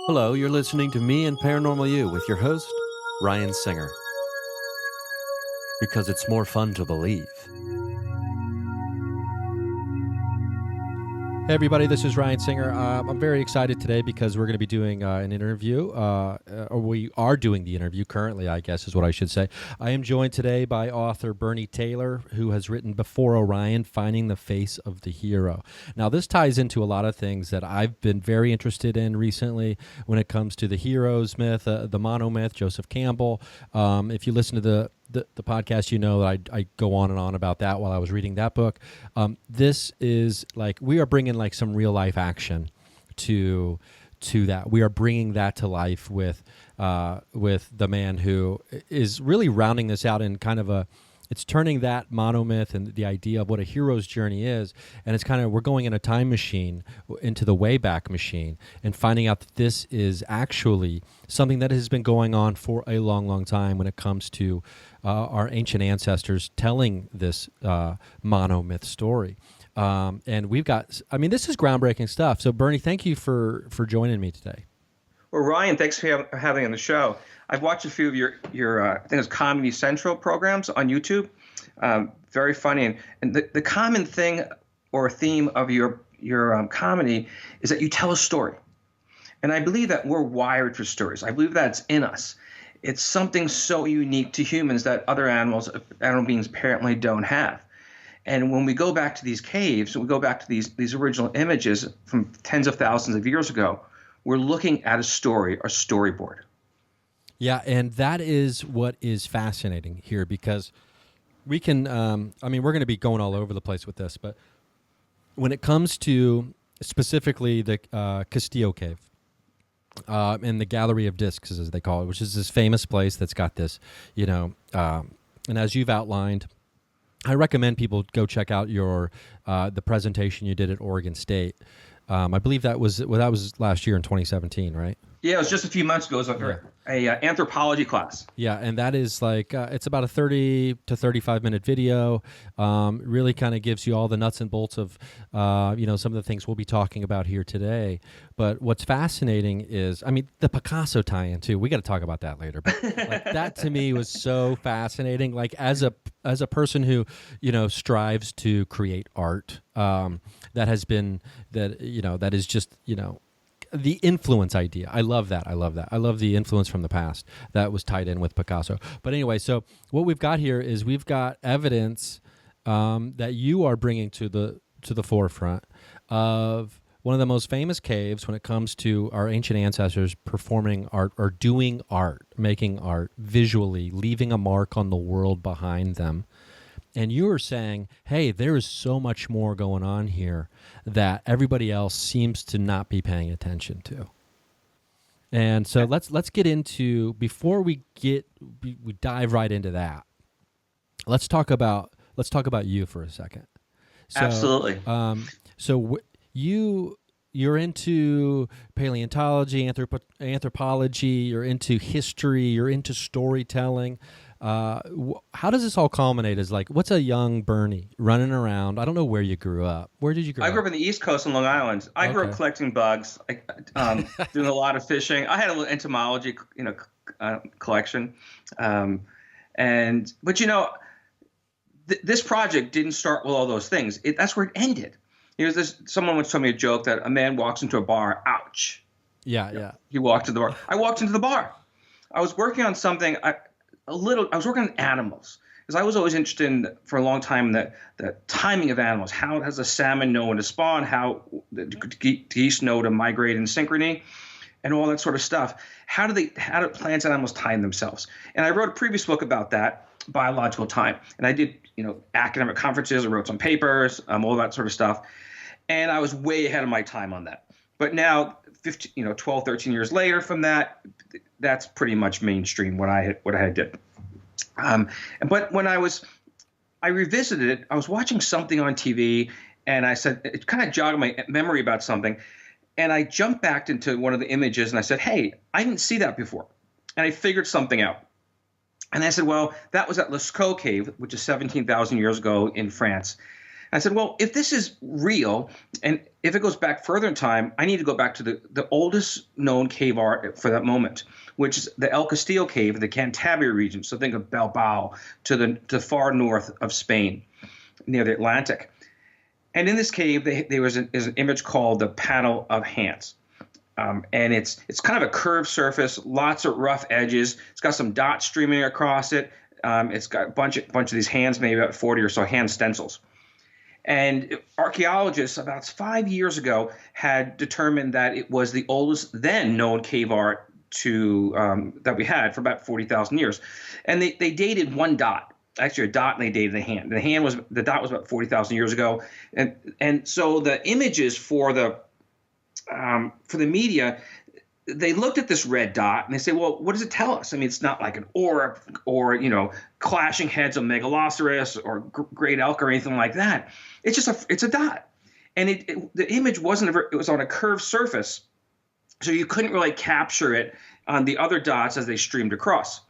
Hello, you're listening to Me and Paranormal You with your host, Ryan Singer. Because it's more fun to believe. Hey everybody, this is Ryan Singer. I'm very excited today because we're going to be doing an interview, or we are doing the interview currently, I guess is what I should say. I am joined today by author Bernie Taylor, who has written Before Orion, Finding the Face of the Hero. Now, this ties into a lot of things that I've been very interested in recently when it comes to the heroes myth, the monomyth, Joseph Campbell. If you listen to the podcast, you know that I go on and on about that while I was reading that book. This is like, we are bringing like some real life action to that. We are bringing that to life with the man who is really rounding this out in kind of it's turning that monomyth and the idea of what a hero's journey is, and it's kind of, we're going in a time machine into the Wayback Machine and finding out that this is actually something that has been going on for a long, long time when it comes to our ancient ancestors telling this monomyth story. And we've got, I mean, this is groundbreaking stuff. So Bernie, thank you for joining me today. Well, Ryan, thanks for having me on the show. I've watched a few of your I think it's Comedy Central programs on YouTube. Very funny. And the common thing or theme of your comedy is that you tell a story. And I believe that we're wired for stories. I believe that's in us. It's something so unique to humans that other animal beings apparently don't have. And when we go back to these caves, we go back to these original images from tens of thousands of years ago, we're looking at a story, a storyboard. Yeah, and that is what is fascinating here, because we can, I mean, we're going to be going all over the place with this, but when it comes to specifically the Castillo Cave and the Gallery of Discs, as they call it, which is this famous place that's got this, and as you've outlined, I recommend people go check out the presentation you did at Oregon State. I believe that was last year in 2017, right? Yeah, it was just a few months ago. It was a anthropology class. Yeah, and that is like, it's about a 30 to 35-minute video. Really kind of gives you all the nuts and bolts of, some of the things we'll be talking about here today. But what's fascinating is, I mean, the Picasso tie-in too. We got to talk about that later. But like, that to me was so fascinating. Like as a person who, strives to create art, that is just, the influence idea. I love that. I love the influence from the past that was tied in with Picasso. But anyway, so what we've got here is we've got evidence that you are bringing to the forefront of one of the most famous caves when it comes to our ancient ancestors performing art or doing art, making art visually, leaving a mark on the world behind them. And you were saying, hey, there is so much more going on here that everybody else seems to not be paying attention to. And so let's get into, before we dive right into that, let's talk about you for a second. So, absolutely. You're into paleontology, anthropology, you're into history, you're into storytelling. How does this all culminate? Is like, what's a young Bernie running around? I don't know where you grew up. Where did you grow up? I grew up in the East Coast in Long Island. I grew up collecting bugs, doing a lot of fishing. I had a little entomology, collection. This project didn't start with all those things. That's where it ended. Someone once told me a joke that a man walks into a bar. Ouch. Yeah. He walked to the bar. I walked into the bar. I was working on something. I was working on animals, because I was always interested for a long time in the timing of animals. How does a salmon know when to spawn? How the geese know to migrate in synchrony, and all that sort of stuff. How do plants and animals time themselves? And I wrote a previous book about that, biological time. And I did academic conferences. I wrote some papers, all that sort of stuff. And I was way ahead of my time on that. But now, 12, 13 years later from that, that's pretty much mainstream what I did. But when I revisited it, I was watching something on TV, and I said, it kind of jogged my memory about something. And I jumped back into one of the images, and I said, hey, I didn't see that before. And I figured something out. And I said, well, that was at Lascaux Cave, which is 17,000 years ago in France. I said, well, if this is real, and if it goes back further in time, I need to go back to the oldest known cave art for that moment, which is the El Castillo Cave, the Cantabria region. So think of Bilbao to the far north of Spain, near the Atlantic. And in this cave, there was an image called the Panel of Hands. And it's kind of a curved surface, lots of rough edges. It's got some dots streaming across it. It's got a bunch of these hands, maybe about 40 or so hand stencils. And archaeologists about 5 years ago had determined that it was the oldest then known cave art that we had for about 40,000 years. And they dated one dot, actually a dot, and they dated a hand. The dot was about 40,000 years ago. And so the images for the media, they looked at this red dot and they say, well, what does it tell us? I mean, it's not like an orb or, clashing heads of megaloceros or great elk or anything like that. It's just it's a dot. And the image it was on a curved surface, so you couldn't really capture it on the other dots as they streamed across.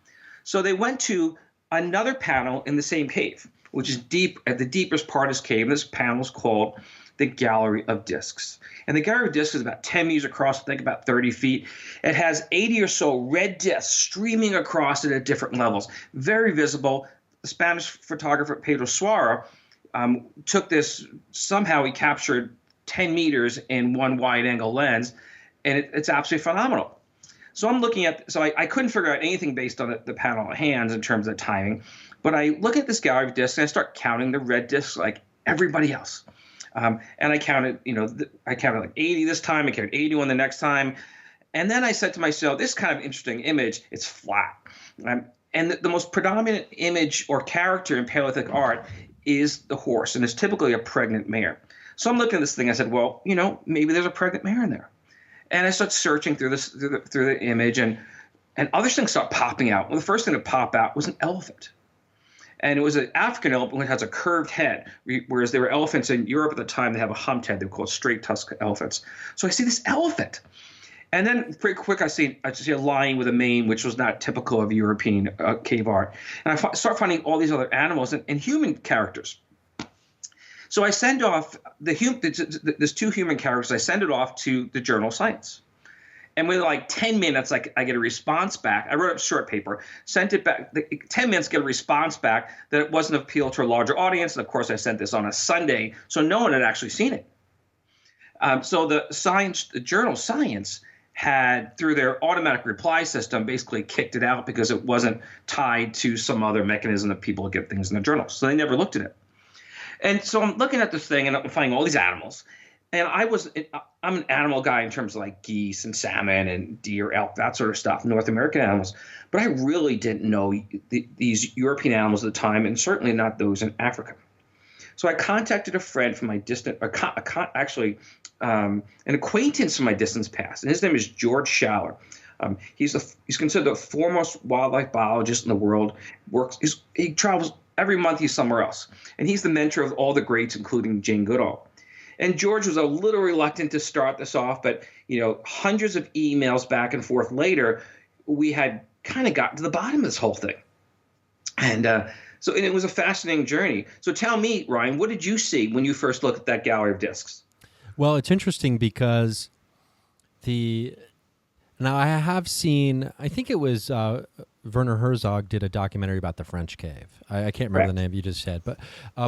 So they went to another panel in the same cave, which is deep at the deepest part of this cave. This panel is called the Gallery of Discs. And the Gallery of Discs is about 10 meters across, I think about 30 feet. It has 80 or so red discs streaming across it at different levels. Very visible. The Spanish photographer Pedro Suara took this, somehow he captured 10 meters in one wide angle lens, and it's absolutely phenomenal. So I'm looking at, I couldn't figure out anything based on the panel of hands in terms of timing, but I look at this Gallery of Discs and I start counting the red discs like everybody else. And I counted, I counted like 80 this time, I counted 81 the next time. And then I said to myself, this kind of interesting image, it's flat. And the most predominant image or character in Paleolithic art is the horse, and it's typically a pregnant mare. So I'm looking at this thing, I said, well, maybe there's a pregnant mare in there. And I start searching through the image, and other things start popping out. Well, the first thing to pop out was an elephant. And it was an African elephant that has a curved head, whereas there were elephants in Europe at the time that have a humped head. They were called straight tusk elephants. So I see this elephant. And then pretty quick, I see a lion with a mane, which was not typical of European cave art. And I start finding all these other animals and human characters. So I send off there's two human characters. I send it off to the journal Science. And within like 10 minutes, I get a response back. I wrote up short paper, sent it back. 10 minutes, get a response back that it wasn't appeal to a larger audience. And of course, I sent this on a Sunday, so no one had actually seen it. So the journal Science had, through their automatic reply system, basically kicked it out because it wasn't tied to some other mechanism that people get things in the journal. So they never looked at it. And so I'm looking at this thing and I'm finding all these animals. And I'm an animal guy in terms of like geese and salmon and deer, elk, that sort of stuff, North American animals. But I really didn't know these European animals at the time, and certainly not those in Africa. So I contacted a friend from my an acquaintance from my distance past, and his name is George Schaller. He's considered the foremost wildlife biologist in the world. He travels every month. He's somewhere else, and he's the mentor of all the greats, including Jane Goodall. And George was a little reluctant to start this off, but hundreds of emails back and forth later, we had kind of gotten to the bottom of this whole thing. And it was a fascinating journey. So tell me, Ryan, what did you see when you first looked at that Gallery of Discs? Well, it's interesting because now I have seen, I think it was Werner Herzog did a documentary about the French cave. I can't remember the name you just said, but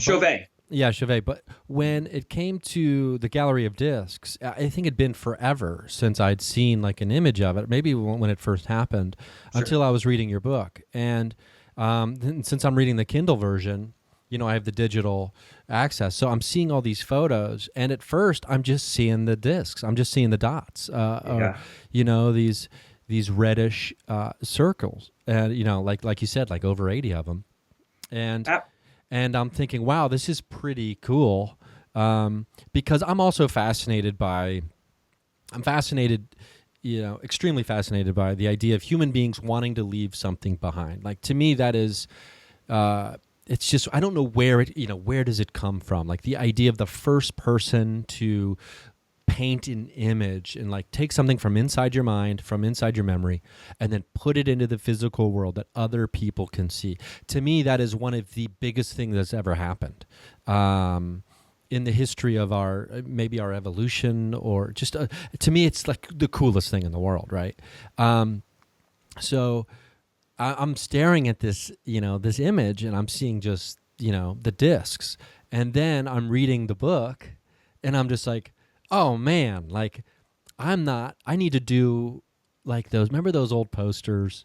Chauvet. Yeah, Chauvet. But when it came to the Gallery of Discs, I think it'd been forever since I'd seen like an image of it, maybe when it first happened, until I was reading your book. And since I'm reading the Kindle version, I have the digital access. So I'm seeing all these photos. And at first, I'm just seeing the discs. I'm just seeing the dots, or, these reddish circles. And, like you said, like over 80 of them. And I'm thinking, wow, this is pretty cool, because I'm also fascinated by, extremely fascinated by the idea of human beings wanting to leave something behind. Like, to me, that is, it's just, I don't know where where does it come from? Like the idea of the first person to paint an image and like take something from inside your mind, from inside your memory, and then put it into the physical world that other people can see. To me, that is one of the biggest things that's ever happened. in the history of our maybe our evolution, or just to me it's like the coolest thing in the world, right? So I'm staring at this, this image, and I'm seeing just, the discs. And then I'm reading the book, and I'm just like, oh man, like I need to do like those. Remember those old posters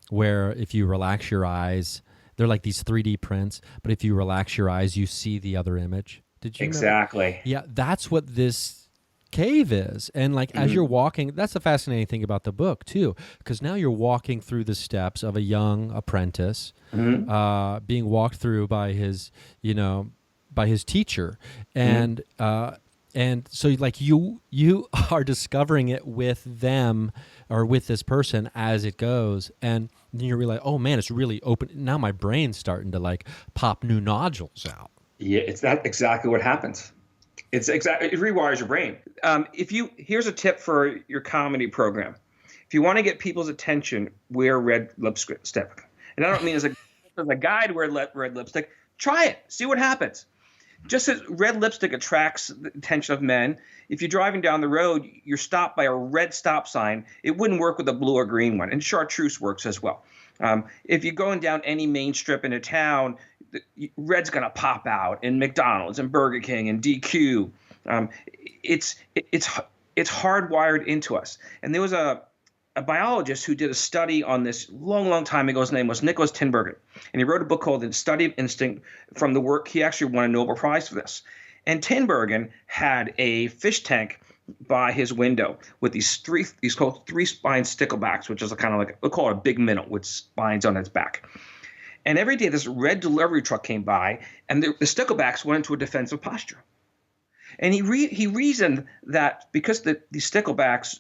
where if you relax your eyes, they're like these 3D prints, but if you relax your eyes, you see the other image. Did you remember? Exactly. Yeah, that's what this cave is. And like as you're walking, that's the fascinating thing about the book too, because now you're walking through the steps of a young apprentice, being walked through by his teacher, and so like you are discovering it with them or with this person as it goes, and then you realize, oh man, it's really open now. My brain's starting to like pop new nodules out. Yeah, it's that exactly what happens. It rewires your brain. Here's a tip for your comedy program. If you want to get people's attention, wear red lipstick. And I don't mean as a guy to wear red lipstick. Try it. See what happens. Just as red lipstick attracts the attention of men, if you're driving down the road, you're stopped by a red stop sign, it wouldn't work with a blue or green one. And chartreuse works as well. If you're going down any main strip in a town, red's going to pop out in McDonald's and Burger King and DQ. It's hardwired into us. And there was a biologist who did a study on this long time ago. His name was Nicholas Tinbergen. And he wrote a book called The Study of Instinct. From the work, he actually won a Nobel Prize for this. And Tinbergen had a fish tank by his window with these called three-spined sticklebacks, which is a kind of like, we'll call it a big minnow with spines on its back. And every day this red delivery truck came by, and the sticklebacks went into a defensive posture. And he reasoned that because these sticklebacks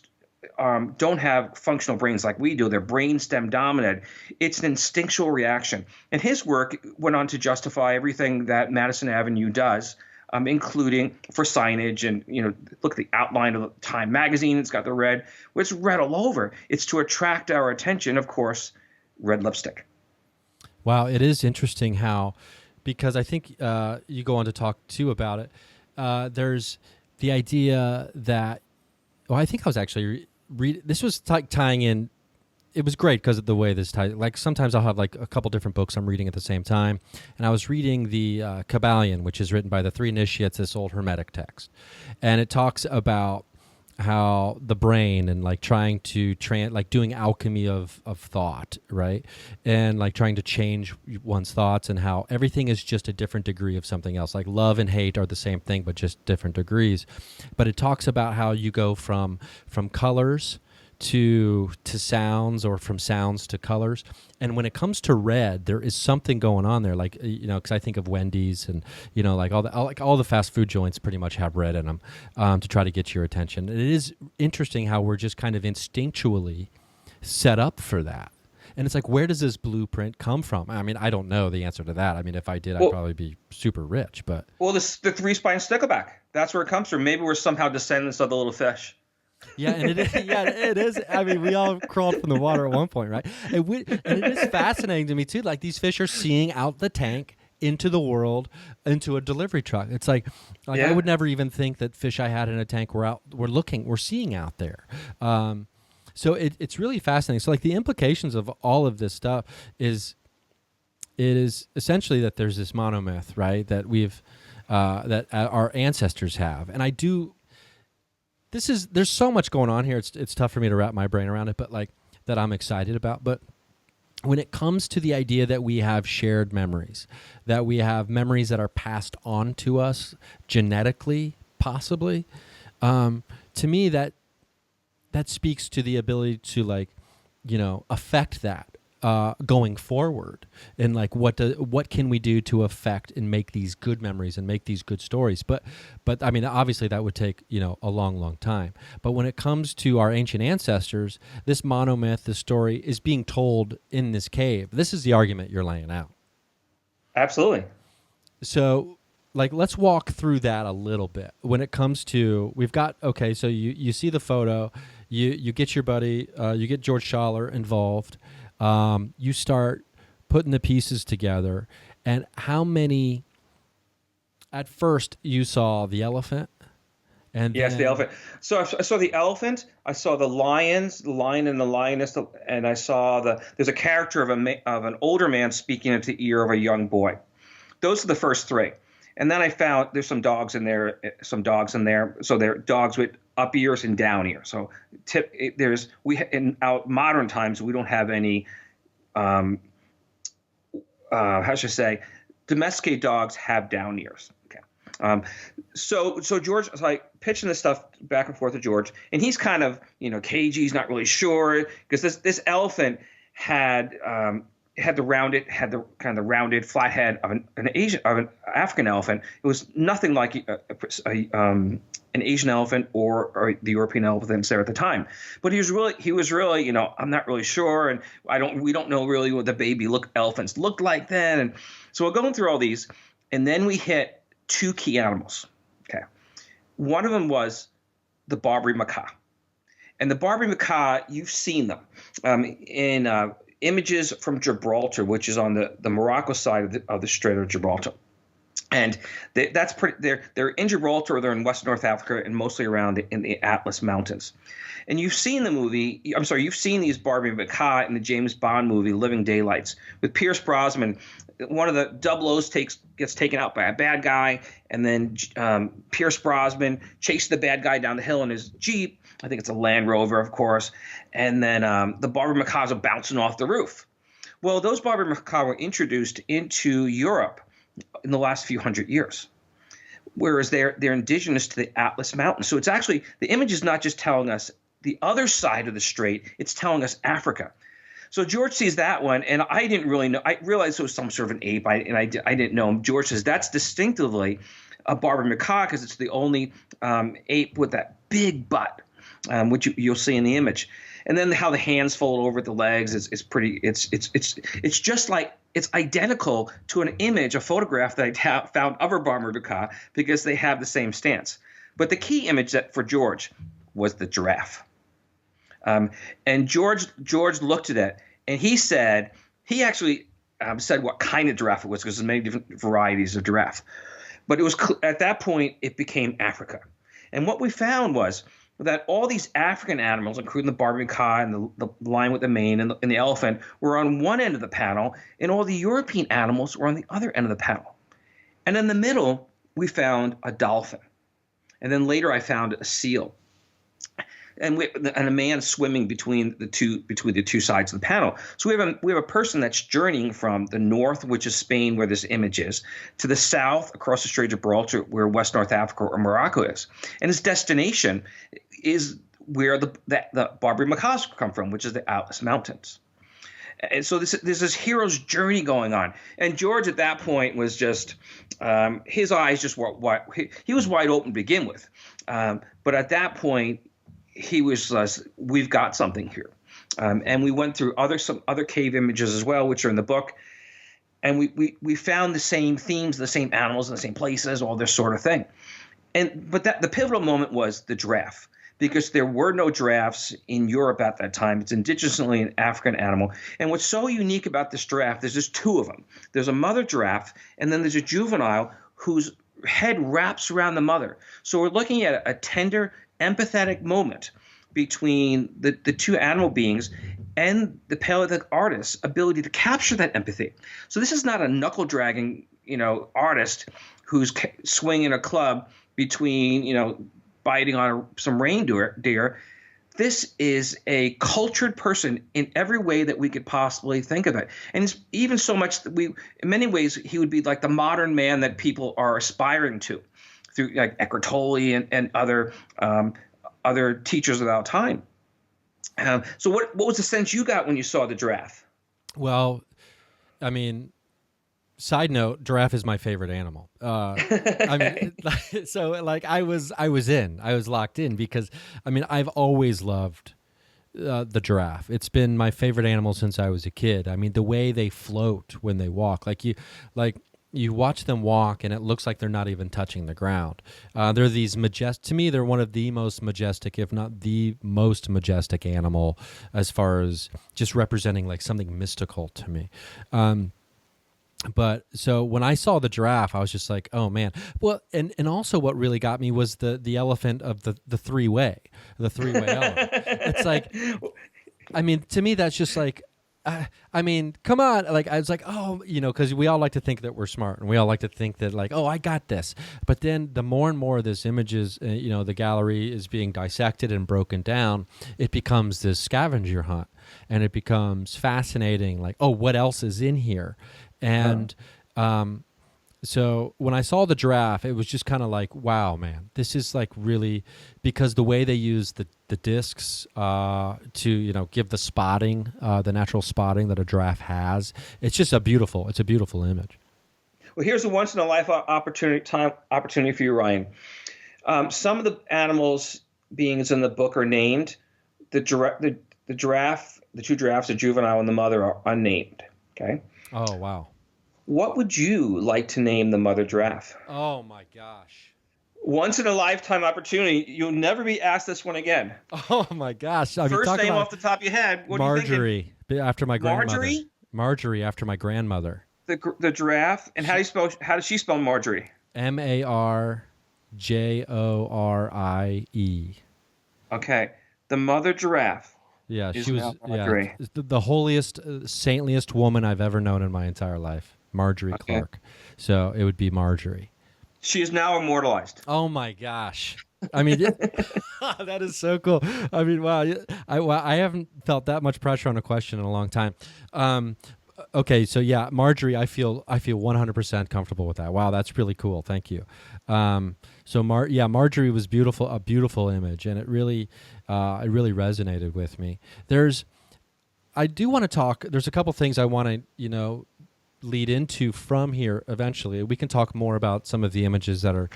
don't have functional brains like we do, they're brainstem dominant, it's an instinctual reaction. And his work went on to justify everything that Madison Avenue does, including for signage. And, look at the outline of Time magazine. It's got the red. Well, it's red all over. It's to attract our attention, of course, red lipstick. Wow, it is interesting how, because I think you go on to talk too about it. There's the idea that, I think I was actually this was tying in. It was great because of the way this ties. Like sometimes I'll have like a couple different books I'm reading at the same time, and I was reading the Kabbalion, which is written by the three initiates, this old Hermetic text, and it talks about how the brain and like trying to like doing alchemy of thought, right? And like trying to change one's thoughts, and how everything is just a different degree of something else. Like love and hate are the same thing, but just different degrees. But it talks about how you go from colors to sounds, or from sounds to colors. And when it comes to red, there is something going on there. Like, because I think of Wendy's and, like all the fast food joints pretty much have red in them to try to get your attention. And it is interesting how we're just kind of instinctually set up for that. And it's like, where does this blueprint come from? I mean, I don't know the answer to that. I mean, if I did, I'd probably be super rich. But the three-spined stickleback, that's where it comes from. Maybe we're somehow descendants of the little fish. Yeah, and it is. Yeah, it is. I mean, we all crawled from the water at one point, right? And it is fascinating to me too. Like these fish are seeing out the tank into the world, into a delivery truck. It's like I would never even think that fish I had in a tank we're seeing out there. So it's really fascinating. So like the implications of all of this stuff is essentially that there's this monomyth, right? That that our ancestors have, and I do. There's so much going on here. It's tough for me to wrap my brain around it, but like that I'm excited about. But when it comes to the idea that we have shared memories, that we have memories that are passed on to us genetically, possibly, to me that speaks to the ability to like, affect that going forward, and like what can we do to affect and make these good memories and make these good stories. But I mean, obviously that would take a long time. But when it comes to our ancient ancestors, this monomyth, this story is being told in this cave. This is the argument you're laying out. Absolutely. So like, let's walk through that a little bit. When it comes to, so you see the photo, you get your buddy, you get George Schaller involved. You start putting the pieces together, and how many at first you saw the elephant, and Yes, the then elephant. So I saw the elephant. I saw the lions, the lion and the lioness, and I saw there's a character of an older man speaking into the ear of a young boy. Those are the first three, and then I found there's some dogs in there. So they're dogs with up ears and down ears. So in our modern times we don't have any. How should I say? Domesticated dogs have down ears. Okay. So George was like pitching this stuff back and forth to George, and he's kind of cagey. He's not really sure because this elephant had the rounded flat head of an African elephant. It was nothing like an Asian elephant or the European elephants there at the time. But he was really I'm not really sure, and we don't know really what the baby elephants looked like then. And so we're going through all these, and then we hit two key animals. Okay, one of them was the Barbary macaque, and the Barbary macaque, you've seen them in images from Gibraltar, which is on the Morocco side of the Strait of Gibraltar. And that's pretty. They're in Gibraltar, or they're in West North Africa, and mostly around in the Atlas Mountains. And you've seen you've seen these Barbary macaque in the James Bond movie Living Daylights with Pierce Brosnan. One of the double O's gets taken out by a bad guy, and then Pierce Brosnan chases the bad guy down the hill in his Jeep. I think it's a Land Rover, of course. And then the Barbary macaques are bouncing off the roof. Well, those Barbary macaques were introduced into Europe in the last few hundred years, whereas they're indigenous to the Atlas Mountains. So it's actually, the image is not just telling us the other side of the strait, it's telling us Africa. So George sees that one, and I didn't really know. I realized it was some sort of an ape, and I didn't know him. George says that's distinctively a Barbary macaque because it's the only ape with that big butt, which you'll see in the image. And then how the hands fold over the legs is pretty. It's just like, it's identical to an image, a photograph that I found of a Barbary macaque because they have the same stance. But the key image for George was the giraffe. And George looked at it, and he actually said what kind of giraffe it was, because there's many different varieties of giraffe. But it was at that point it became Africa. And what we found was that all these African animals, including the Barbary macaque and the lion with the mane and the elephant, were on one end of the panel, and all the European animals were on the other end of the panel. And in the middle, we found a dolphin. And then later I found a seal. And a man swimming between the two sides of the panel. So we have a person that's journeying from the north, which is Spain, where this image is, to the south across the Strait of Gibraltar, where West North Africa or Morocco is, and his destination is where the Barbary macaques come from, which is the Atlas Mountains. And so there's this hero's journey going on. And George at that point was just his eyes just were wide. He was wide open to begin with, but at that point, he was, we've got something here. And we went through some other cave images as well, which are in the book. And we found the same themes, the same animals in the same places, all this sort of thing. But the pivotal moment was the giraffe, because there were no giraffes in Europe at that time. It's indigenously an African animal. And what's so unique about this giraffe, there's just two of them. There's a mother giraffe, and then there's a juvenile whose head wraps around the mother. So we're looking at a tender, empathetic moment between the two animal beings and the Paleolithic artist's ability to capture that empathy. So this is not a knuckle-dragging, artist who's swinging a club between, biting on some reindeer. This is a cultured person in every way that we could possibly think of it. And it's even so much that in many ways, he would be like the modern man that people are aspiring to, through like Eckhart Tolle and other teachers of our time. So what was the sense you got when you saw the giraffe? Well, I mean, side note, giraffe is my favorite animal. I mean, so like I was locked in because I've always loved the giraffe. It's been my favorite animal since I was a kid. I mean, the way they float when they walk, you watch them walk and it looks like they're not even touching the ground. They're these to me, they're one of the most majestic, if not the most majestic animal as far as just representing like something mystical to me. But so when I saw the giraffe, I was just like, oh man. Well, and also what really got me was the elephant of the three-way elephant. It's like, I mean, to me, that's just like, I mean, come on. Like, I was like, oh, because we all like to think that we're smart, and we all like to think that, like, oh, I got this. But then the more and more this image is, the gallery is being dissected and broken down, it becomes this scavenger hunt, and it becomes fascinating. Like, oh, what else is in here? And so when I saw the giraffe, it was just kind of like, wow, man, this is like really, because the way they use the discs to give the spotting, the natural spotting that a giraffe has, it's a beautiful image. Well, here's a once in a life opportunity for you, Ryan. Some of the animals beings in the book are named. The giraffe, the two giraffes, the juvenile and the mother, are unnamed. Okay. Oh wow. What would you like to name the mother giraffe? Oh my gosh. Once in a lifetime opportunity. You'll never be asked this one again. Oh my gosh. I mean, First name off the top of your head. What Marjorie, are you thinking? After my grandmother. Marjorie? Marjorie after my grandmother. The giraffe. And how does she spell Marjorie? Marjorie. Okay. The mother giraffe. Yeah, she was the holiest, saintliest woman I've ever known in my entire life, Marjorie Clark. So it would be Marjorie. She is now immortalized. Oh my gosh! I mean, that is so cool. I mean, wow! I haven't felt that much pressure on a question in a long time. Okay, so yeah, Marjorie, I feel 100% comfortable with that. Wow, that's really cool. Thank you. So Marjorie was beautiful, a beautiful image, and it really resonated with me. I do want to talk. There's a couple things I want to lead into from here. Eventually, we can talk more about some of the images that are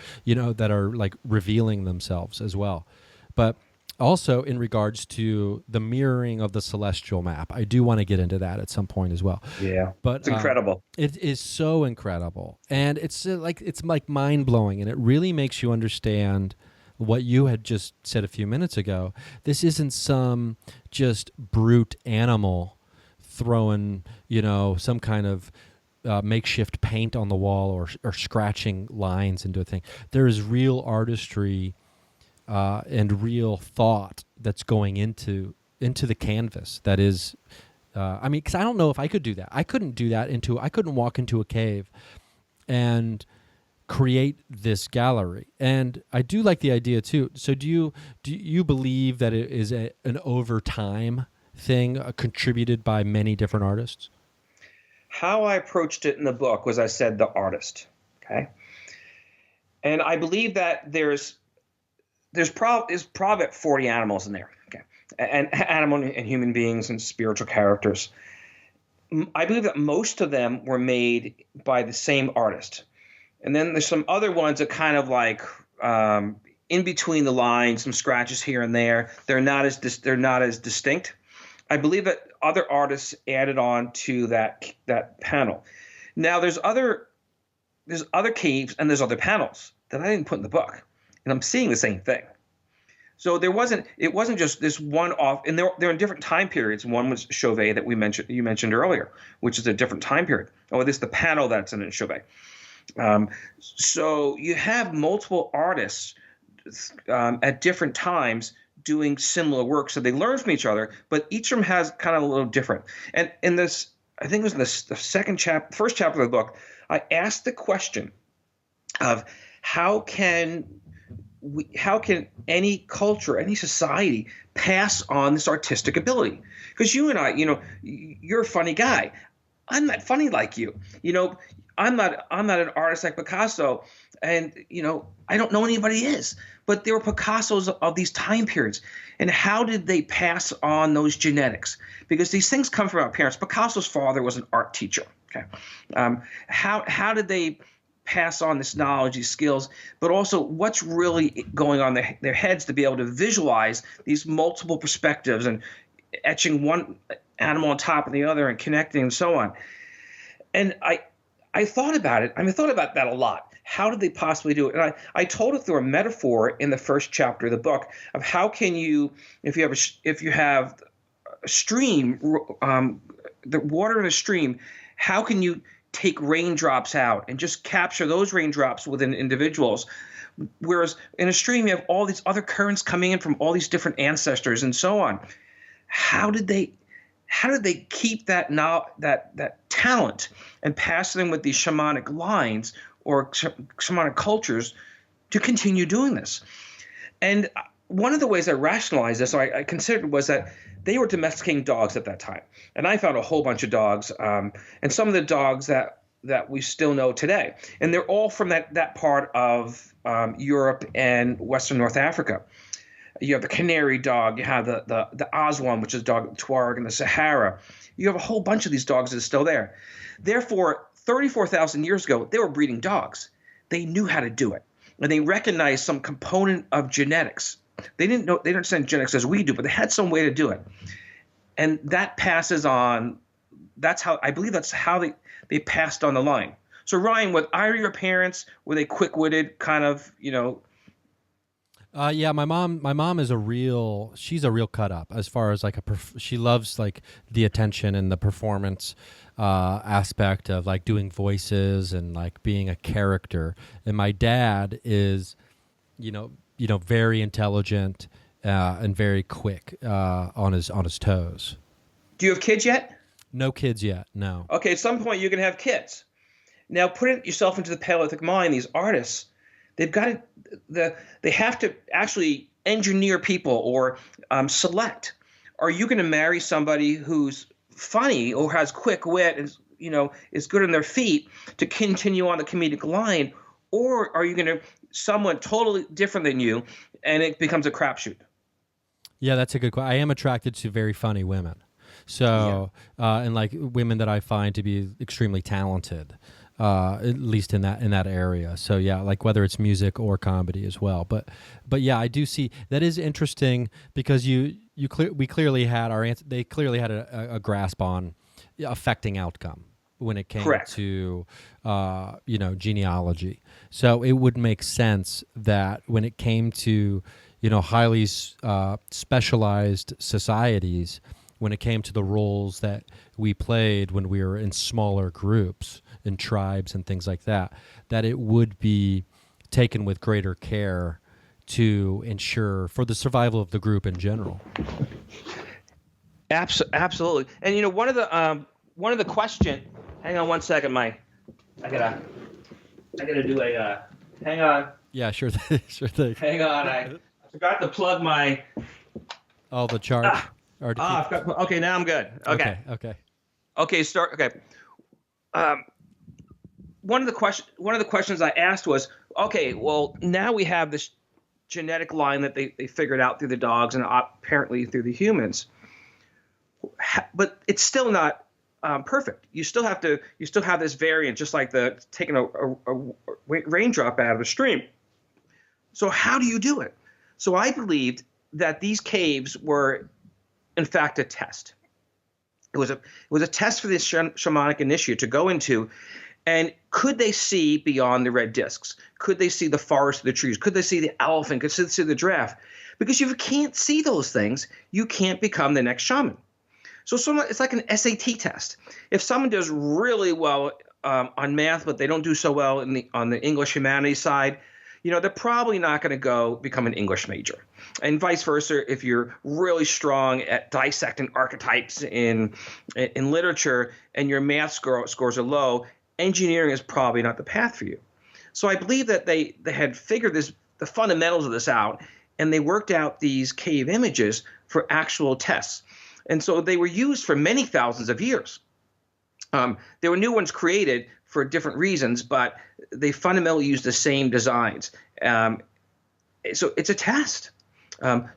like revealing themselves as well, but. Also, in regards to the mirroring of the celestial map, I do want to get into that at some point as well. Yeah, but it's incredible. It is so incredible, and it's like mind blowing, and it really makes you understand what you had just said a few minutes ago. This isn't some just brute animal throwing some kind of makeshift paint on the wall or scratching lines into a thing. There is real artistry. And real thought that's going into the canvas. That is, because I don't know if I could do that. I couldn't do that I couldn't walk into a cave and create this gallery. And I do like the idea too. So do you believe that it is an over time thing contributed by many different artists? How I approached it in the book was, I said, the artist. Okay. And I believe that there's probably 40 animals in there, okay, and animal and human beings and spiritual characters. I believe that most of them were made by the same artist, and then there's some other ones that kind of like in between the lines, some scratches here and there. They're not as distinct. I believe that other artists added on to that panel. Now there's other caves and there's other panels that I didn't put in the book. And I'm seeing the same thing. So it wasn't just this one off, and they're in different time periods. One was Chauvet that you mentioned earlier, which is a different time period. Oh, this is the panel that's in Chauvet. So you have multiple artists at different times doing similar work. So they learn from each other, but each of them has kind of a little different. And in this, I think it was in the first chapter of the book, I asked the question of how can any culture, any society pass on this artistic ability? Because you and I, you're a funny guy. I'm not funny like you. I'm not an artist like Picasso, and I don't know anybody is. But there were Picassos of these time periods, and how did they pass on those genetics? Because these things come from our parents. Picasso's father was an art teacher. Okay, how did they pass on this knowledge, these skills, but also what's really going on in their heads to be able to visualize these multiple perspectives and etching one animal on top of the other and connecting and so on. And I thought about it. I thought about that a lot. How did they possibly do it? And I told it through a metaphor in the first chapter of the book of how can you, if you have a stream, the water in a stream, how can you take raindrops out and just capture those raindrops within individuals. Whereas in a stream, you have all these other currents coming in from all these different ancestors and so on. How did they keep that talent and pass them with these shamanic lines or shamanic cultures to continue doing this? And one of the ways I rationalized this, or I considered, was that they were domesticating dogs at that time. And I found a whole bunch of dogs, and some of the dogs that we still know today. And they're all from that part of Europe and Western North Africa. You have the canary dog, you have the Aswan, which is a dog, Tuareg in the Sahara. You have a whole bunch of these dogs that are still there. Therefore, 34,000 years ago, they were breeding dogs. They knew how to do it. And they recognized some component of genetics. They didn't understand genetics as we do, but they had some way to do it. And that passes on. I believe that's how they passed on the line. So Ryan, what are your parents? Were they quick-witted, kind of, Yeah, my mom is she's a real cut up as far as like she loves like the attention and the performance aspect of like doing voices and like being a character. And my dad is, very intelligent and very quick on his toes. Do you have kids yet? No kids yet, no. Okay, at some point you're going to have kids. Now put yourself into the Paleolithic mind. These artists, they've got they have to actually engineer people or select. Are you going to marry somebody who's funny or has quick wit and is good on their feet to continue on the comedic line, or are you going to someone totally different than you and it becomes a crapshoot? Yeah, that's a good question. I am attracted to very funny women. So, and like women that I find to be extremely talented, at least in that area. So yeah, like whether it's music or comedy as well. But yeah, I do see that is interesting because we clearly had they clearly had a grasp on affecting outcome when it came Correct. to genealogy. So it would make sense that when it came to highly specialized societies, when it came to the roles that we played when we were in smaller groups, in tribes and things like that it would be taken with greater care to ensure for the survival of the group in general. Absolutely. And one of the question. Hang on one second, I gotta do a. Hang on. Yeah, sure thing. Hang on, I forgot to plug my. Oh, the charge. Okay, now I'm good. Okay. Okay, start. Okay. One of the questions I asked was, okay, well, now we have this genetic line that they figured out through the dogs and apparently through the humans, but it's still not perfect. You still have this variant, just like taking a raindrop out of a stream. So how do you do it? So I believed that these caves were, in fact, a test. It was a test for this shamanic initiate to go into, and could they see beyond the red discs? Could they see the forest of the trees? Could they see the elephant? Could they see the giraffe? Because if you can't see those things, you can't become the next shaman. So it's like an SAT test. If someone does really well on math, but they don't do so well on the English humanities side, they're probably not going to go become an English major. And vice versa, if you're really strong at dissecting archetypes in literature and your math scores are low, engineering is probably not the path for you. So I believe that they had figured the fundamentals of this out, and they worked out these cave images for actual tests. And so they were used for many thousands of years. There were new ones created for different reasons, but they fundamentally use the same designs. So it's a test.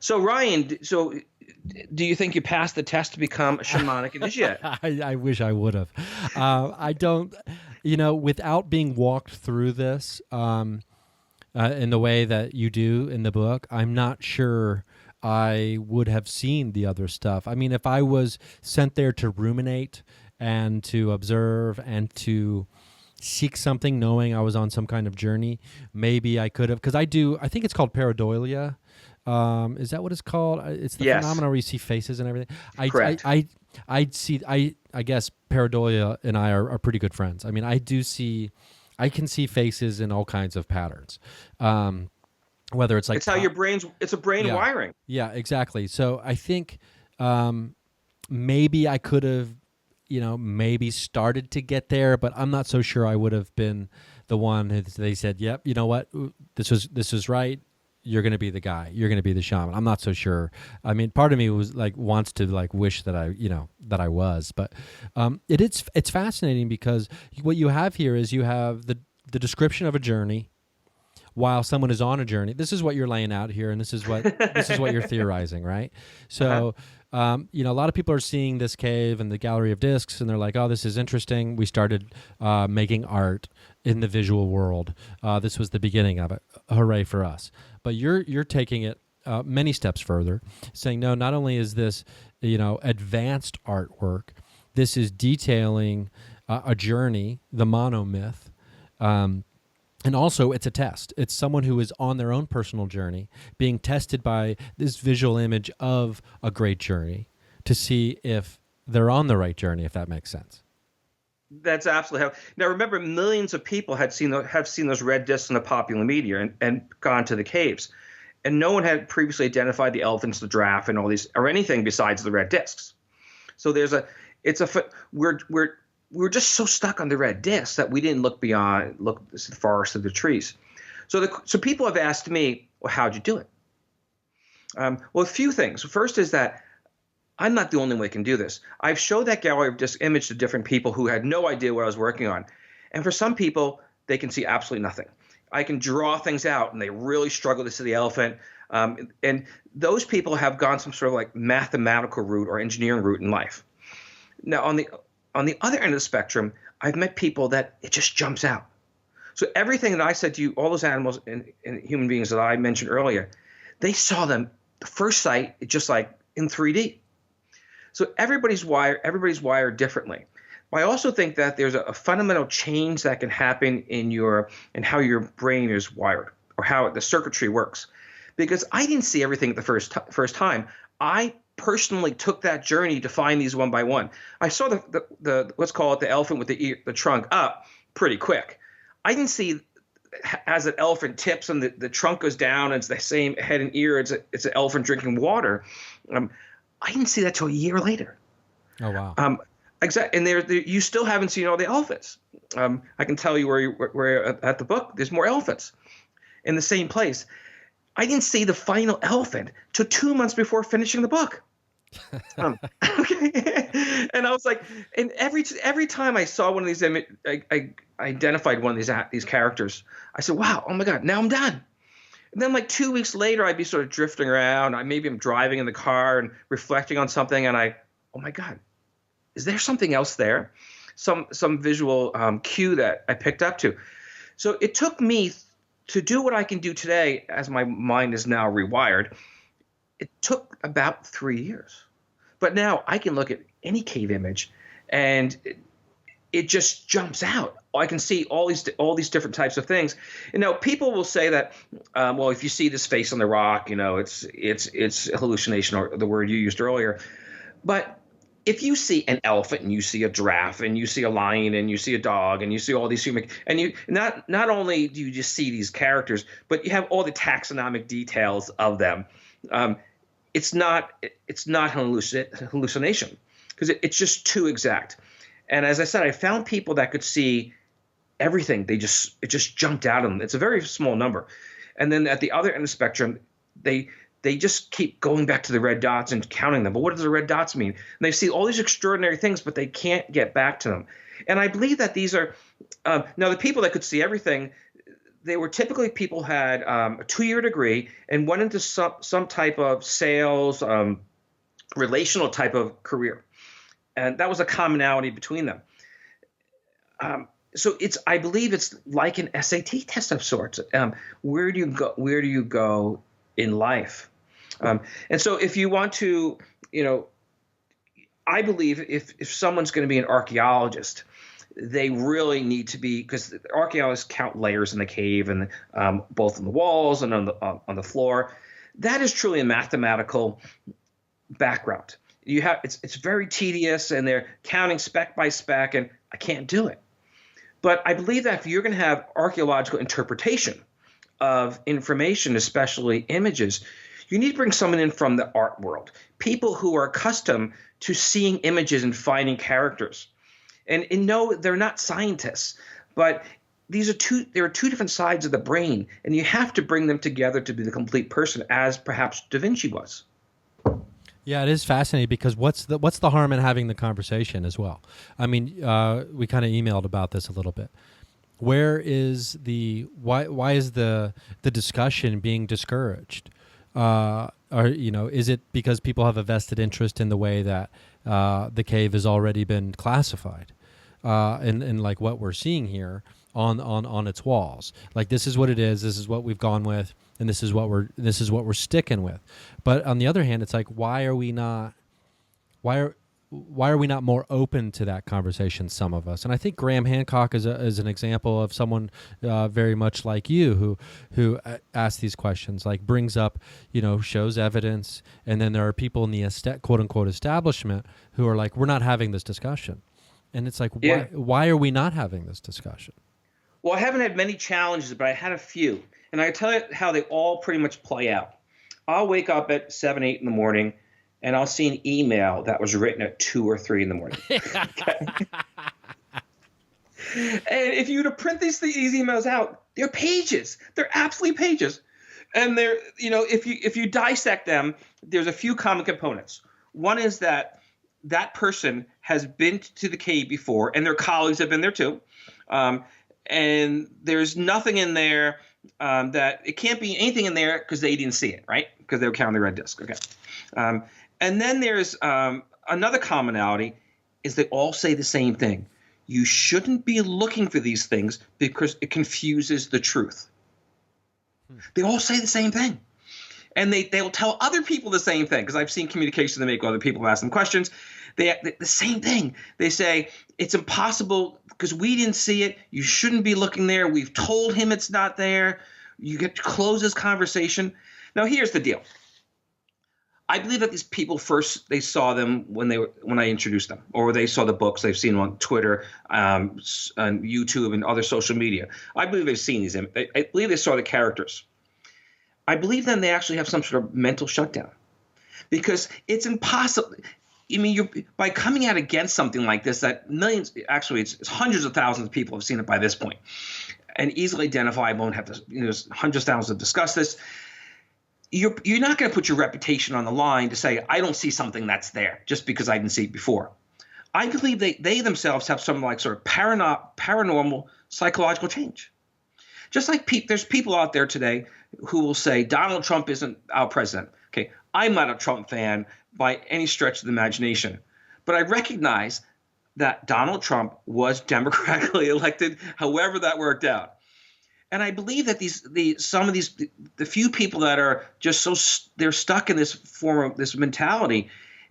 So Ryan, do you think you passed the test to become a shamanic initiate? I wish I would have. I don't, without being walked through this in the way that you do in the book, I'm not sure I would have seen the other stuff. I mean, if I was sent there to ruminate and to observe and to seek something knowing I was on some kind of journey, maybe I could have, because I think it's called pareidolia. Is that what it's called? It's the Yes, phenomenon where you see faces and everything. correct. I guess pareidolia and I are pretty good friends. I mean, I can see faces in all kinds of patterns. Whether it's like It's how your brain's. It's a brain yeah, wiring. yeah, exactly. So I think maybe I could have, maybe started to get there, but I'm not so sure I would have been the one who they said, "Yep, you know what, this was right. You're going to be the guy. You're going to be the shaman." I'm not so sure. I mean, part of me was like wants to like wish that I was, but it's fascinating because what you have here is you have the description of a journey while someone is on a journey. This is what you're laying out here, and this is what you're theorizing, right? So, a lot of people are seeing this cave and the gallery of discs, and they're like, "Oh, this is interesting." We started making art in the visual world. This was the beginning of it. Hooray for us! But you're taking it many steps further, saying, "No, not only is this advanced artwork, this is detailing a journey, the monomyth." And also, it's a test. It's someone who is on their own personal journey being tested by this visual image of a great journey to see if they're on the right journey, if that makes sense. That's absolutely how. Now, remember, millions of people have seen those red discs in the popular media and gone to the caves, and no one had previously identified the elephants, the giraffe, and all these or anything besides the red discs. So we're just so stuck on the red disc that we didn't look the forest of the trees. So people have asked me, well, how'd you do it? Well, a few things. First is that I'm not the only one that can do this. I've showed that gallery of disc image to different people who had no idea what I was working on. And for some people, they can see absolutely nothing. I can draw things out, and they really struggle to see the elephant. And those people have gone some sort of like mathematical route or engineering route in life. Now, on the other end of the spectrum, I've met people that it just jumps out. So everything that I said to you, all those animals and human beings that I mentioned earlier, they saw them the first sight, just like in 3D. So everybody's wired differently. I also think that there's a fundamental change that can happen in how your brain is wired or how the circuitry works. Because I didn't see everything at the first time. I personally took that journey to find these one by one. I saw the let's call it the elephant with the trunk up pretty quick. I didn't see as an elephant tips and the trunk goes down and it's the same head and ear. It's an elephant drinking water. I didn't see that till a year later. Oh wow. Exactly. And you still haven't seen all the elephants. I can tell you where at the book there's more elephants in the same place. I didn't see the final elephant till 2 months before finishing the book. Okay, and I was like, and every time I saw one of these, I identified one of these characters. I said, "Wow, oh my God, now I'm done." And then like 2 weeks later, I'd be sort of drifting around. Maybe I'm driving in the car and reflecting on something, and oh my God, is there something else there? Some visual cue that I picked up to. So it took me to do what I can do today, as my mind is now rewired. It took about 3 years. But now I can look at any cave image and it just jumps out. I can see all these different types of things. And now people will say that, well, if you see this face on the rock, it's a hallucination, or the word you used earlier. But if you see an elephant and you see a giraffe and you see a lion and you see a dog and you see all these human, and you not only do you just see these characters, but you have all the taxonomic details of them. It's not hallucination because it's just too exact. And as I said, I found people that could see everything. It just jumped out of them. It's a very small number. And then at the other end of the spectrum, they just keep going back to the red dots and counting them. But what does the red dots mean? And they see all these extraordinary things, but they can't get back to them. And I believe that these are now the people that could see everything. They were typically people who had a 2-year degree and went into some type of sales, relational type of career, and that was a commonality between them. So I believe it's like an SAT test of sorts. Where do you go in life? And so if you want to, I believe if someone's going to be an archaeologist, they really need to be, because archaeologists count layers in the cave, and both on the walls and on the floor. That is truly a mathematical background. It's very tedious, and they're counting speck by speck, and I can't do it. But I believe that if you're going to have archaeological interpretation of information, especially images, you need to bring someone in from the art world, people who are accustomed to seeing images and finding characters. And no, they're not scientists, but there are two different sides of the brain, and you have to bring them together to be the complete person, as perhaps Da Vinci was. Yeah, it is fascinating, because what's the harm in having the conversation as well? I mean, we kind of emailed about this a little bit. Where is why is the discussion being discouraged? Or is it because people have a vested interest in the way that the cave has already been classified, and like what we're seeing here on its walls? Like, this is what it is. This is what we've gone with, and this is what we're sticking with. But on the other hand, it's like, why are we not more open to that conversation, some of us? And I think Graham Hancock is an example of someone very much like you who asks these questions, like brings up, shows evidence, and then there are people in the quote unquote establishment who are like, we're not having this discussion. And it's like, why are we not having this discussion? Well, I haven't had many challenges, but I had a few. And I tell you how they all pretty much play out. I'll wake up at 7, 8 in the morning, and I'll see an email that was written at 2 or 3 in the morning. And if you were to print these emails out, they're pages. They're absolutely pages. And they're, if you dissect them, there's a few common components. One is that person has been to the cave before, and their colleagues have been there too. And there's nothing in there that it can't be anything in there because they didn't see it, right? Because they were counting the red disc. Okay. And then there's another commonality, is they all say the same thing. You shouldn't be looking for these things because it confuses the truth. They all say the same thing. And they'll tell other people the same thing, because I've seen communications they make with other people who ask them questions. The same thing. They say, it's impossible because we didn't see it. You shouldn't be looking there. We've told him it's not there. You get to close this conversation. Now, here's the deal. I believe that these people, first, they saw them when I introduced them, or they saw the books. They've seen them on Twitter, on YouTube, and other social media. I believe they've seen these. I believe they saw the characters. I believe then they actually have some sort of mental shutdown, because it's impossible. I mean, by coming out against something like this, that millions, actually, it's hundreds of thousands of people have seen it by this point, and easily identifiable, and have to, there's hundreds of thousands to discuss this. You're not going to put your reputation on the line to say, I don't see something that's there just because I didn't see it before. I believe they themselves have some like sort of paranormal psychological change. Just like there's people out there today who will say Donald Trump isn't our president. Okay, I'm not a Trump fan by any stretch of the imagination, but I recognize that Donald Trump was democratically elected, however that worked out. And I believe that the few people that are just they're stuck in this form of this mentality,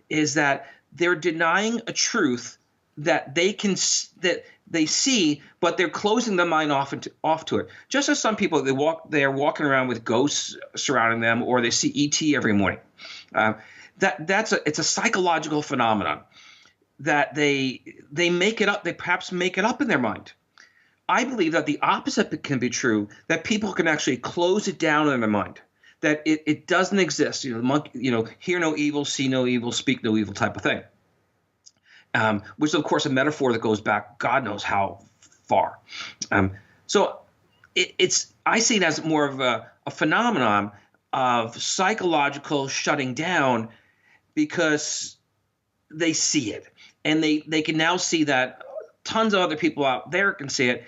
is that they're denying a truth that they see, but they're closing their mind off to it. Just as some people, they're walking around with ghosts surrounding them, or they see ET every morning. It's a psychological phenomenon that they make it up. They perhaps make it up in their mind. I believe that the opposite can be true, that people can actually close it down in their mind, that it doesn't exist. Hear no evil, see no evil, speak no evil type of thing. Which is, of course, a metaphor that goes back God knows how far. So I see it as more of a phenomenon of psychological shutting down, because they see it. And they can now see that tons of other people out there can see it.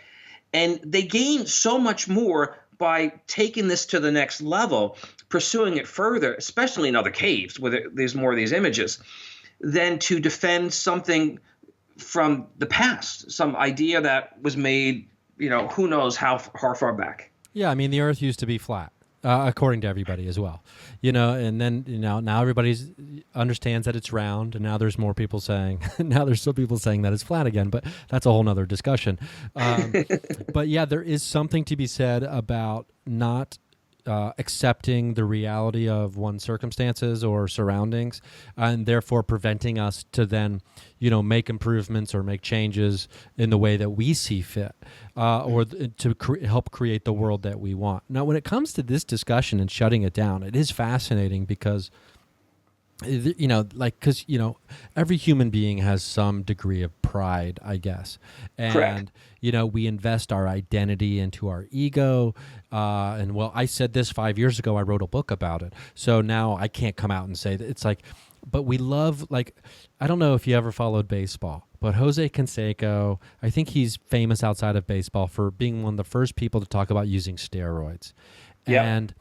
And they gain so much more by taking this to the next level, pursuing it further, especially in other caves where there's more of these images, than to defend something from the past, some idea that was made, who knows how far back. Yeah, I mean, the Earth used to be flat, according to everybody as well, and then now everybody's understands that it's round, and now there's more people saying, now there's still people saying that it's flat again, but that's a whole nother discussion. But yeah, there is something to be said about not accepting the reality of one's circumstances or surroundings, and therefore preventing us to then, make improvements or make changes in the way that we see fit, or to help create the world that we want. Now, when it comes to this discussion and shutting it down, it is fascinating because because every human being has some degree of pride, I guess, and Correct. We invest our identity into our ego, and well, I said this 5 years ago. I wrote a book about it, so now I can't come out and say that. It's like, but we love, I don't know if you ever followed baseball, but Jose Canseco, I think he's famous outside of baseball for being one of the first people to talk about using steroids. Yep.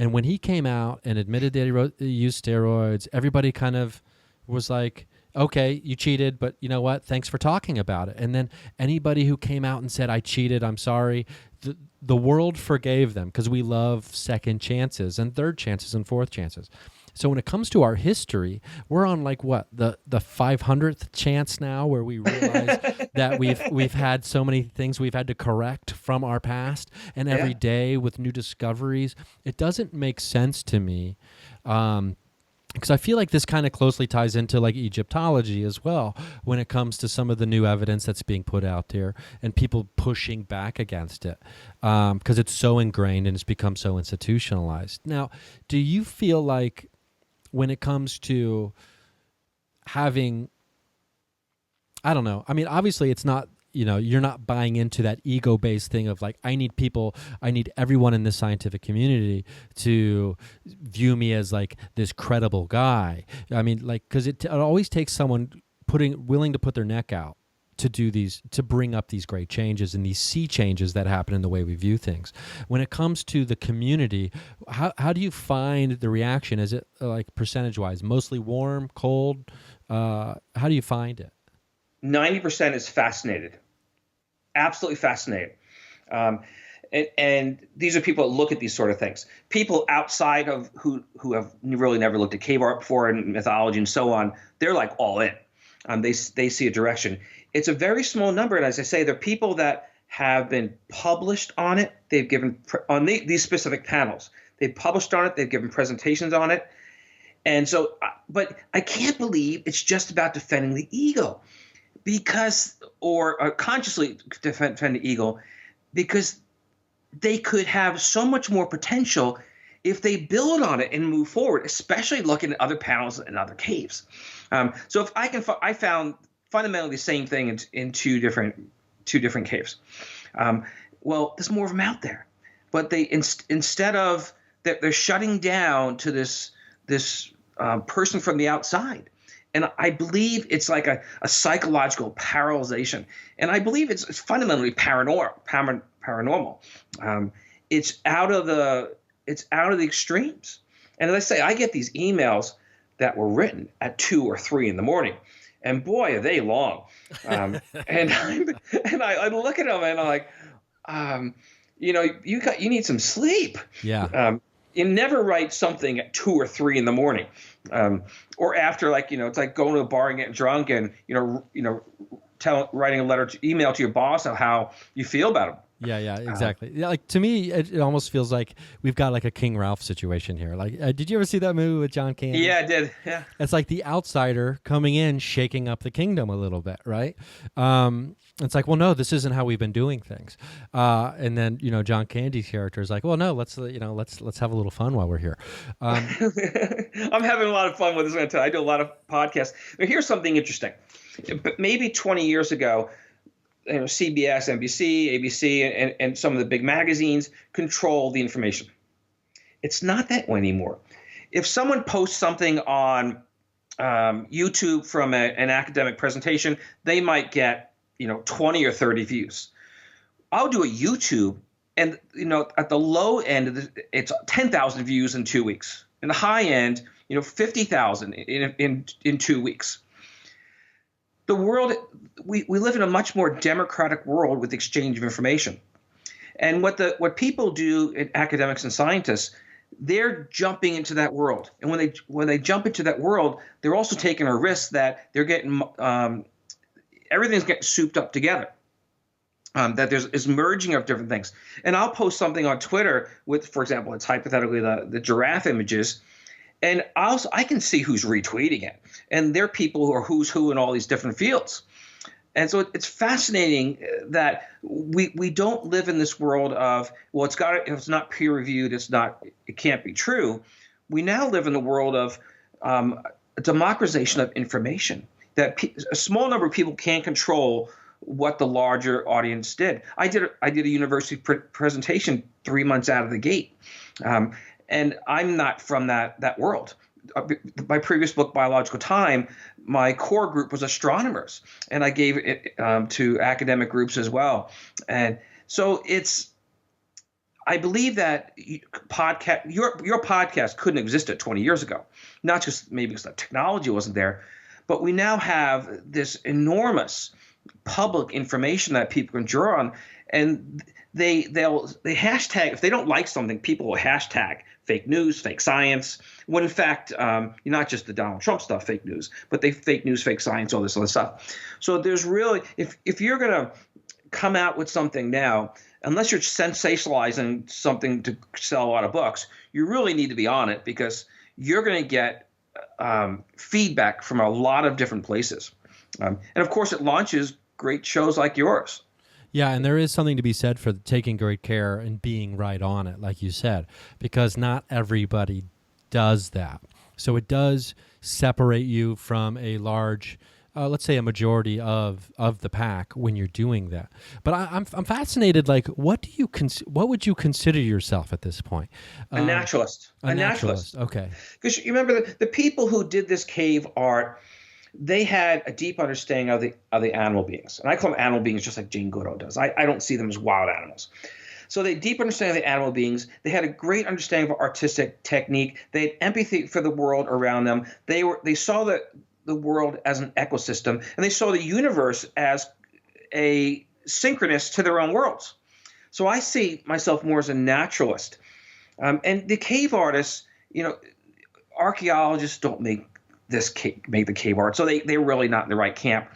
And when he came out and admitted that he used steroids, everybody kind of was like, okay, you cheated, but you know what? Thanks for talking about it. And then anybody who came out and said, I cheated, I'm sorry, the world forgave them, because we love second chances and third chances and fourth chances. So when it comes to our history, we're on the 500th chance now, where we realize that we've had so many things we've had to correct from our past, and every day with new discoveries. It doesn't make sense to me, because I feel like this kind of closely ties into Egyptology as well, when it comes to some of the new evidence that's being put out there and people pushing back against it, because it's so ingrained and it's become so institutionalized. Now, do you feel like, when it comes to having, I don't know, I mean, obviously it's not, you're not buying into that ego-based thing of I need everyone in this scientific community to view me as this credible guy. I mean, because it always takes someone willing to put their neck out to bring up these great changes and these sea changes that happen in the way we view things. When it comes to the community, how do you find the reaction? Is it percentage-wise, mostly warm, cold? How do you find it? 90% is fascinated, absolutely fascinated. And these are people that look at these sort of things. People outside of who have really never looked at cave art before and mythology and so on, they're all in. They see a direction. It's a very small number, and as I say, they're people that have been published on it. They've given on these specific panels. They've published on it. They've given presentations on it. And so, but I can't believe it's just about defending the ego, or consciously defend the ego, because they could have so much more potential if they build on it and move forward, especially looking at other panels and other caves. So if I found fundamentally the same thing in two different caves. Well, there's more of them out there, but they instead of they're shutting down to this person from the outside. And I believe it's like a psychological paralyzation. And I believe it's fundamentally paranormal. It's out of the extremes. And as I say, I get these emails that were written at 2 or 3 in the morning, and boy, are they long. And I look at them and I'm like, you need some sleep. Yeah. You never write something at 2 or 3 in the morning, or after, it's like going to a bar and getting drunk and writing a email to your boss of how you feel about them. Yeah, exactly. Yeah, to me, it almost feels like we've got a King Ralph situation here. Did you ever see that movie with John Candy? Yeah, I did. Yeah, it's like the outsider coming in, shaking up the kingdom a little bit, right? It's like, well, no, this isn't how we've been doing things. And then John Candy's character is like, well, no, let's have a little fun while we're here. I'm having a lot of fun with this. I do a lot of podcasts. But here's something interesting. Maybe 20 years ago, CBS, NBC, ABC, and some of the big magazines control the information. It's not that way anymore. If someone posts something on YouTube from an academic presentation, they might get 20 or 30 views. I'll do a YouTube, and at the low end, it's 10,000 views in 2 weeks. In the high end, 50,000 in 2 weeks. The world, we live in a much more democratic world with exchange of information. And what people do, academics and scientists, they're jumping into that world. And when they jump into that world, they're also taking a risk that they're getting everything's getting souped up together. That there's is merging of different things. And I'll post something on Twitter with, for example, it's hypothetically the giraffe images, and I can see who's retweeting it, and they're people who are who's who in all these different fields. And so it's fascinating that we don't live in this world of, well, if it's not peer reviewed, it can't be true. We now live in the world of a democratization of information, that a small number of people can't control what the larger audience did. I did a university presentation 3 months out of the gate, and I'm not from that world. My previous book, Biological Time, my core group was astronomers, and I gave it to academic groups as well. And so I believe that your podcast couldn't exist 20 years ago, not just maybe because the technology wasn't there, but we now have this enormous public information that people can draw on, and they hashtag, if they don't like something, people will hashtag fake news, fake science, when in fact not just the Donald Trump stuff, fake news, but they fake news, fake science, all this other stuff. So there's really, if you're going to come out with something now, unless you're sensationalizing something to sell a lot of books, you really need to be on it, because you're going to get feedback from a lot of different places. And of course, it launches great shows like yours. Yeah, and there is something to be said for taking great care and being right on it, like you said, because not everybody does that. So it does separate you from a large, let's say a majority of the pack when you're doing that. But I'm fascinated. Like, what would you consider yourself at this point? A naturalist. A naturalist. Okay. Because you remember the people who did this cave art, they had a deep understanding of the animal beings. And I call them animal beings just like Jane Goodall does. I don't see them as wild animals. So they had deep understanding of the animal beings. They had a great understanding of artistic technique. They had empathy for the world around them. They saw the world as an ecosystem, and they saw the universe as a synchronous to their own worlds. So I see myself more as a naturalist. And the cave artists, archaeologists don't make the cave art. So they're really not in the right camp.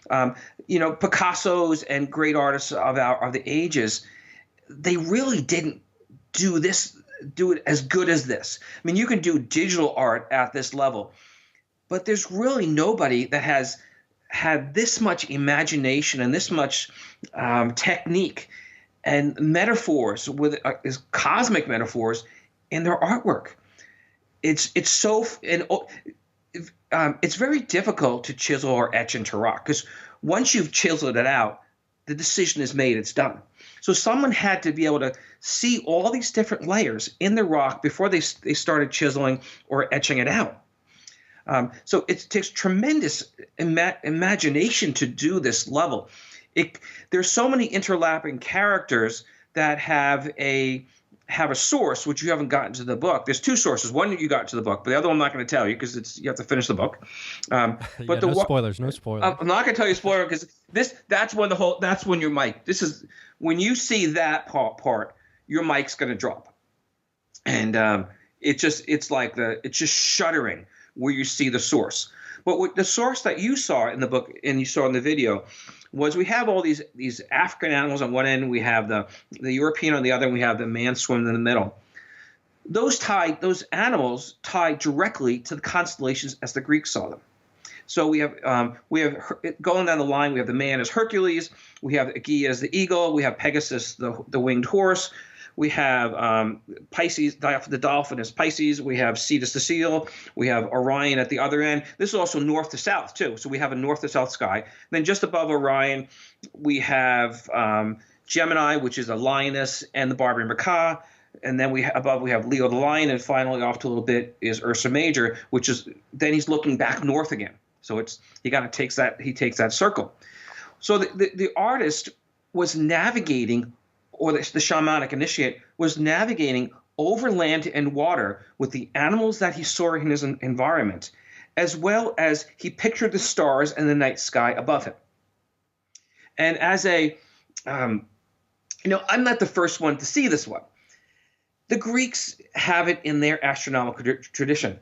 Picasso's and great artists of the ages, they really didn't do it as good as this. I mean, you can do digital art at this level, but there's really nobody that has had this much imagination and this much technique and metaphors with cosmic metaphors in their artwork. It's very difficult to chisel or etch into rock, because once you've chiseled it out, the decision is made, it's done. So someone had to be able to see all these different layers in the rock before they started chiseling or etching it out. So it takes tremendous imagination to do this level. There's so many interlapping characters that have a source, which you haven't gotten to the book. There's two sources. One you got to the book, but the other one I'm not going to tell you because you have to finish the book. But no spoilers. I'm not going to tell you a spoiler because that's when your mic. When you see that part, your mic's going to drop, and it's just shuddering where you see the source. But the source that you saw in the book and you saw in the video was we have all these African animals on one end, we have the European on the other, and we have the man swimming in the middle. Those animals tie directly to the constellations as the Greeks saw them. So we have going down the line, we have the man as Hercules, we have Aegea as the eagle, we have Pegasus, the winged horse, we have Pisces, the dolphin as Pisces, we have Cetus the seal, we have Orion at the other end. This is also north to south too, so we have a north to south sky. Then just above Orion, we have Gemini, which is a lioness, and the Barbary macaque. And then above we have Leo the lion, and finally off to a little bit is Ursa Major, which is then he's looking back north again. So he takes that circle. So the artist was navigating, or the shamanic initiate was navigating over land and water with the animals that he saw in his environment, as well as he pictured the stars and the night sky above him. And as I'm not the first one to see this one. The Greeks have it in their astronomical tradition.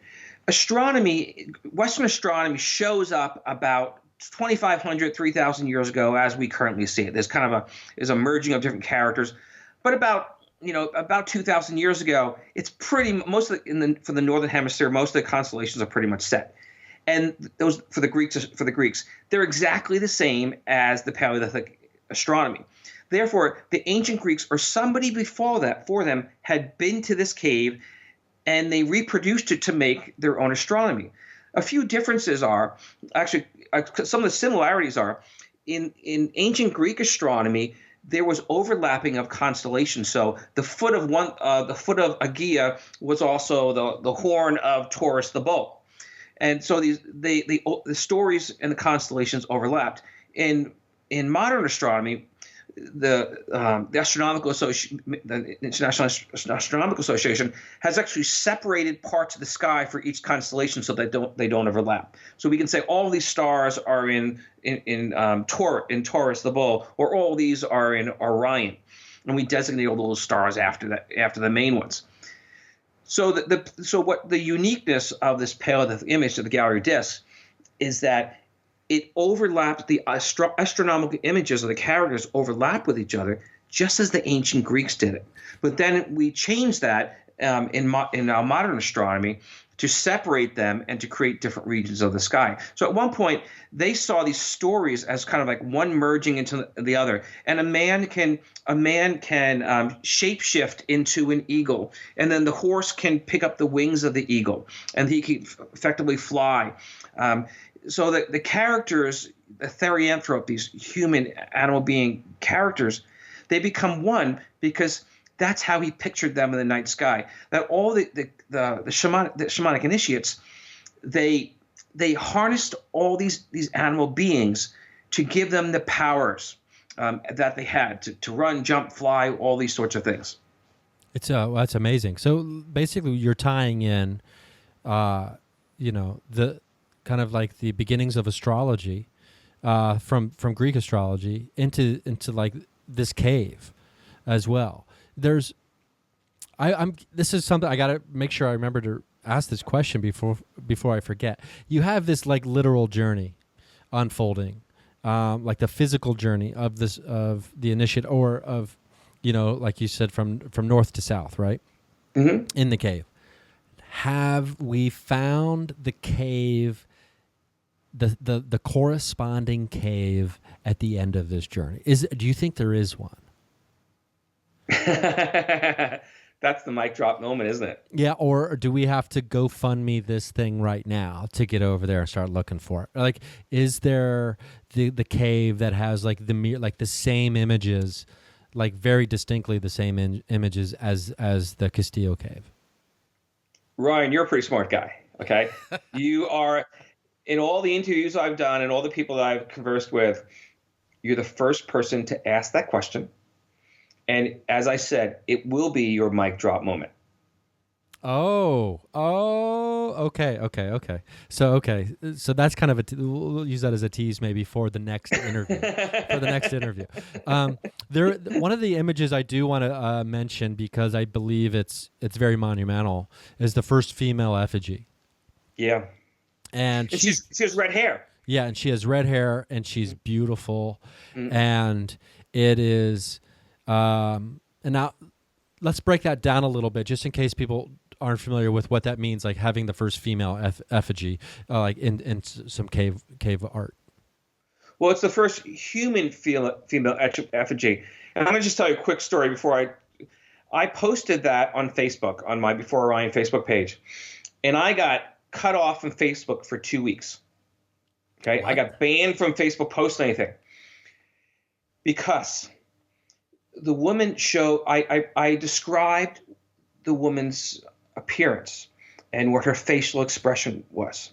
Astronomy, Western astronomy shows up about 2,500, 3,000 years ago as we currently see it. There's a merging of different characters, but about 2,000 years ago, it's pretty for the northern hemisphere, most of the constellations are pretty much set. And those for the Greeks, they're exactly the same as the Paleolithic astronomy. Therefore, the ancient Greeks or somebody before that for them had been to this cave and they reproduced it to make their own astronomy. A few differences are actually some of the similarities are in ancient Greek astronomy. There was overlapping of constellations. So the foot of Aegea was also the horn of Taurus the bull, and so the stories and the constellations overlapped. In modern astronomy, the International Astronomical Association has actually separated parts of the sky for each constellation so they don't overlap. So we can say all these stars are in Taurus the bull, or all these are in Orion, and we designate all those stars after the main ones. So what the uniqueness of this Paleolithic image of the gallery disc is that it overlaps, the astronomical images of the characters overlap with each other, just as the ancient Greeks did it. But then we changed that in our modern astronomy to separate them and to create different regions of the sky. So at one point, they saw these stories as kind of like one merging into the other. And a man can shapeshift into an eagle, and then the horse can pick up the wings of the eagle, and he can effectively fly. So that the characters, the therianthrope, these human animal being characters, they become one because that's how he pictured them in the night sky. That all the shamanic initiates, they harnessed all these animal beings to give them the powers that they had to run, jump, fly, all these sorts of things. That's amazing. So basically, you're tying in, the kind of like the beginnings of astrology from Greek astrology into like this cave as well. This is something I got to make sure I remember to ask this question before I forget. You have this like literal journey unfolding, like the physical journey of the initiate, or of, like you said, from north to south, right? Mm-hmm. In the cave. Have we found the cave, the corresponding cave at the end of this journey? Do you think there is one? That's the mic drop moment, isn't it? Yeah, or do we have to GoFundMe this thing right now to get over there and start looking for it? Like, is there the cave that has like the same images, like very distinctly the same images as the Castillo Cave? Ryan, you're a pretty smart guy. Okay, you are. In all the interviews I've done and all the people that I've conversed with, you're the first person to ask that question. And as I said, it will be your mic drop moment. Oh, okay. So that's kind of we'll use that as a tease maybe for the next interview. One of the images I do want to mention, because I believe it's very monumental, is the first female effigy. Yeah. And she has red hair. Yeah, and she has red hair, and she's beautiful, and it is. And now, let's break that down a little bit, just in case people aren't familiar with what that means, like having the first female effigy, like in some cave art. Well, it's the first human female effigy, and I'm going to just tell you a quick story before I posted that on Facebook, on my Before Orion Facebook page, and I got cut off from Facebook for 2 weeks. Okay, what? I got banned from Facebook posting anything because the woman I described the woman's appearance and what her facial expression was,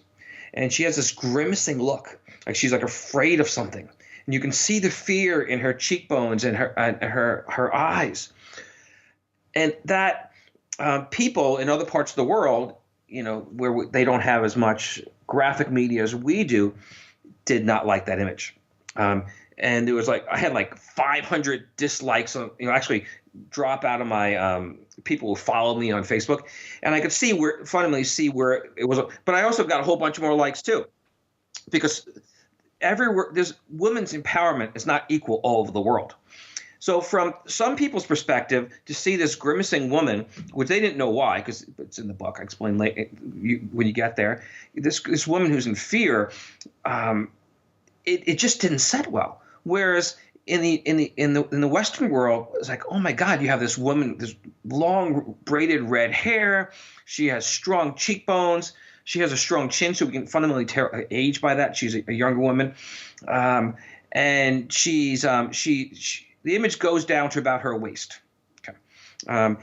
and she has this grimacing look, like she's like afraid of something, and you can see the fear in her cheekbones and her eyes, and that people in other parts of the world, where they don't have as much graphic media as we do, did not like that image. and there was like I had like 500 dislikes on, actually drop out of my people who followed me on Facebook, and I could fundamentally see where it was. But I also got a whole bunch more likes too, because everywhere there's women's empowerment is not equal all over the world. So from some people's perspective, to see this grimacing woman, which they didn't know why, because it's in the book, I explain later when you get there, this woman who's in fear, it just didn't set well. Whereas in the Western world, it's like, oh my God, you have this woman, this long braided red hair, she has strong cheekbones, she has a strong chin, so we can fundamentally tell age by that. She's a younger woman, and she's the image goes down to about her waist. Okay.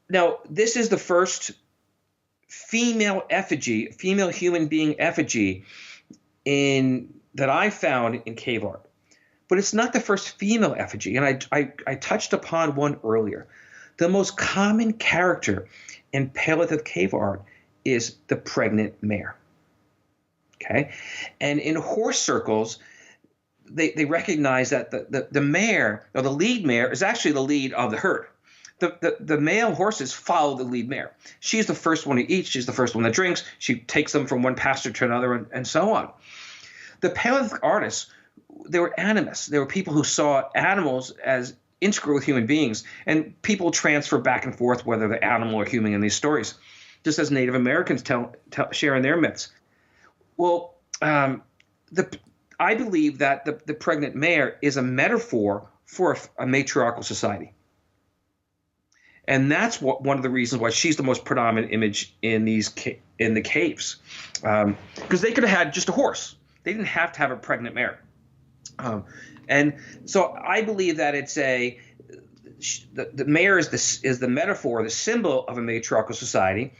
Now this is the first female human being effigy that I found in cave art, but it's not the first female effigy. And I touched upon one earlier. The most common character in Paleolithic cave art is the pregnant mare. Okay, and in horse circles, they recognize that the mare, or the lead mare, is actually the lead of the herd. The male horses follow the lead mare. She's the first one to eat. She's the first one that drinks. She takes them from one pasture to another, and so on. The Paleolithic artists, they were animists. They were people who saw animals as integral with human beings, and people transfer back and forth whether they're animal or human in these stories, just as Native Americans share in their myths. Well, I believe that the pregnant mare is a metaphor for a matriarchal society. And that's one of the reasons why she's the most predominant image in the caves. Because they could have had just a horse. They didn't have to have a pregnant mare. And so I believe that it's the mare is the metaphor, the symbol of a matriarchal society,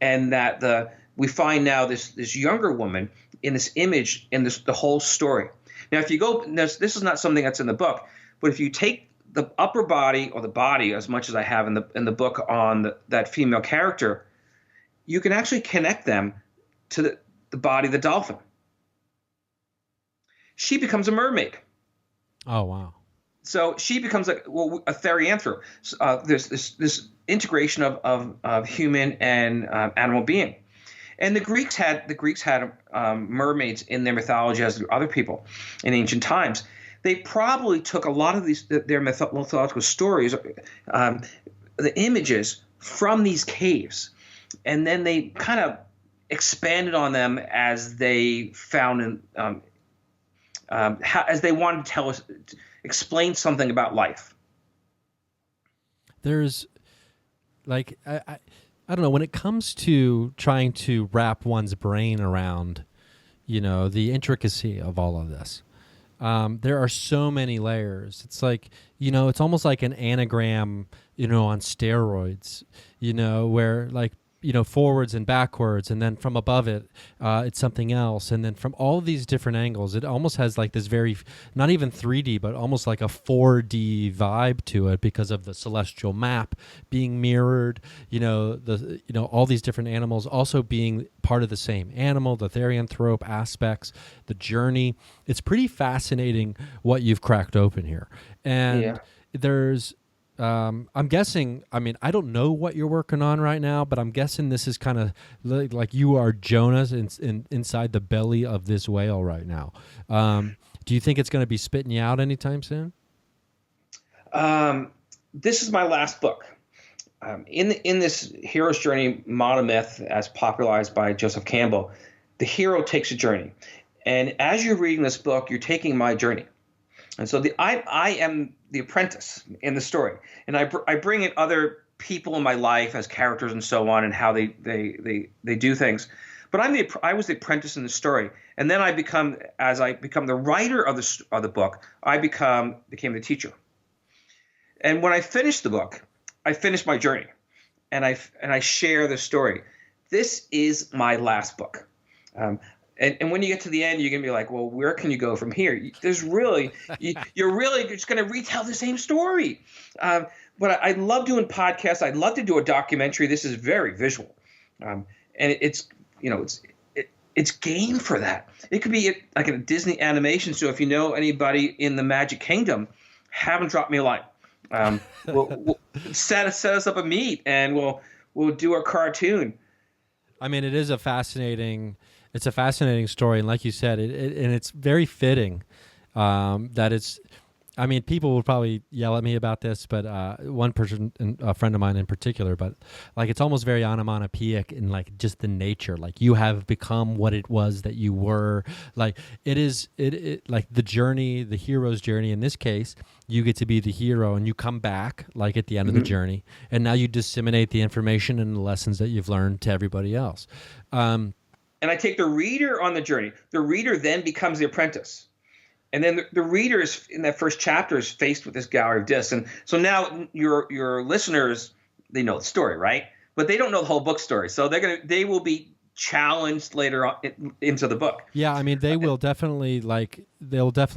and that we find now this younger woman in this image in the whole story. Now, if you go, this is not something that's in the book, but if you take the upper body, or the body as much as I have in the book on that female character, you can actually connect them to the body of the dolphin. She becomes a mermaid. Oh, wow. So she becomes a therianthrope. There's this integration of human and animal being. And the Greeks had mermaids in their mythology, as do other people in ancient times. They probably took a lot of their mythological stories, the images from these caves, and then they kind of expanded on them as they found as they wanted to explain something about life. There's like I don't know, when it comes to trying to wrap one's brain around, the intricacy of all of this. There are so many layers. It's like, it's almost like an anagram, on steroids, where like, forwards and backwards, and then from above it, it's something else. And then from all these different angles, it almost has like this very, not even 3D, but almost like a 4D vibe to it because of the celestial map being mirrored, all these different animals also being part of the same animal, the therianthrope aspects, the journey. It's pretty fascinating what you've cracked open here. And there's, I'm guessing, I don't know what you're working on right now, but I'm guessing this is kind of like you are Jonah inside the belly of this whale right now. Do you think it's going to be spitting you out anytime soon? This is my last book. In this hero's journey monomyth, as popularized by Joseph Campbell, the hero takes a journey. And as you're reading this book, you're taking my journey. And so I am the apprentice in the story, and I bring in other people in my life as characters and so on, and how they do things. But I was the apprentice in the story, and then as I become the writer of the book, I became the teacher. And when I finish the book, I finish my journey, and I share the story. This is my last book. And when you get to the end, you're going to be like, well, where can you go from here? You're really just going to retell the same story. But I love doing podcasts. I'd love to do a documentary. This is very visual. And it's game for that. It could be like a Disney animation. So if you know anybody in the Magic Kingdom, have them drop me a line. We'll set us up a meet, and we'll do our cartoon. I mean, it's a fascinating story, and like you said, and it's very fitting that it's. I mean, people will probably yell at me about this, but one person, a friend of mine in particular, but like it's almost very onomatopoeic in like just the nature. Like you have become what it was that you were. Like it like the journey, the hero's journey. In this case, you get to be the hero, and you come back like at the end of the journey, and now you disseminate the information and the lessons that you've learned to everybody else. And I take the reader on the journey. The reader then becomes the apprentice. And then the reader is in that first chapter is faced with this gallery of discs. And so now your listeners, they know the story, right? But they don't know the whole book story. So they will be challenged later on into the book. Yeah, I mean, they'll definitely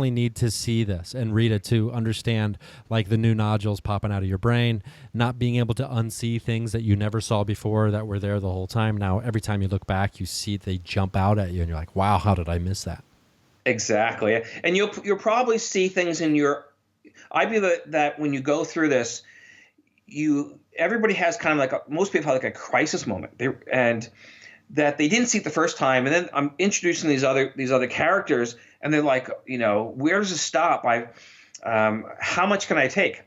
need to see this and read it to understand like the new nodules popping out of your brain, not being able to unsee things that you never saw before that were there the whole time. Now, every time you look back, you see they jump out at you and you're like, wow, how did I miss that? Exactly. And you'll probably see things in your – I believe that when you go through this, everybody has kind of like most people have like a crisis moment. And that they didn't see it the first time. And then I'm introducing these other characters, and they're like, where does it stop? How much can I take?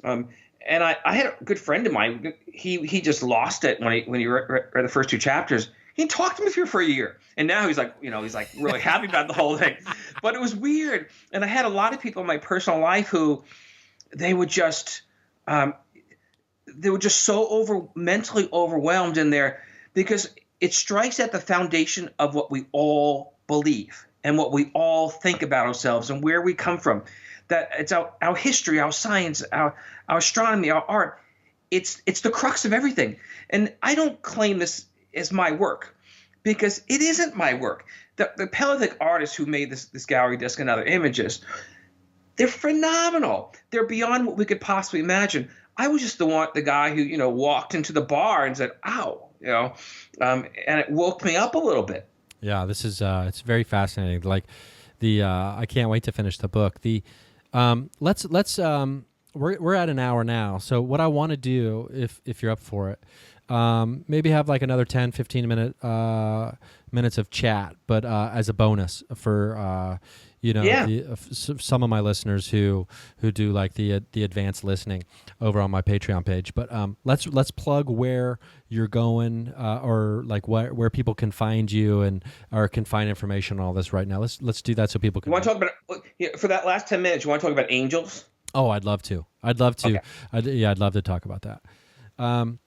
And I had a good friend of mine. He just lost it when he read the first two chapters. He talked to me for a year, and now he's like really happy about the whole thing. But it was weird, and I had a lot of people in my personal life who they were just so mentally overwhelmed in there, because it strikes at the foundation of what we all believe and what we all think about ourselves and where we come from. That it's our history, our science, our astronomy, our art. It's the crux of everything. And I don't claim this as my work, because it isn't my work. The Paleolithic artists who made this gallery disc and other images, they're phenomenal. They're beyond what we could possibly imagine. I was just the guy who walked into the bar and said, "Ow," and it woke me up a little bit. Yeah, this is it's very fascinating. Like I can't wait to finish the book. Let's we're at an hour now. So what I want to do, if you're up for it, maybe have like another 10, 15 minutes of chat, but as a bonus for some of my listeners who do like the advanced listening over on my Patreon page. But let's plug where you're going, or like where people can find you or can find information on all this right now. Let's do that so people can. You want to talk about for that last 10 minutes? You want to talk about angels? Oh, I'd love to. I'd love to. Okay. I'd love to talk about that.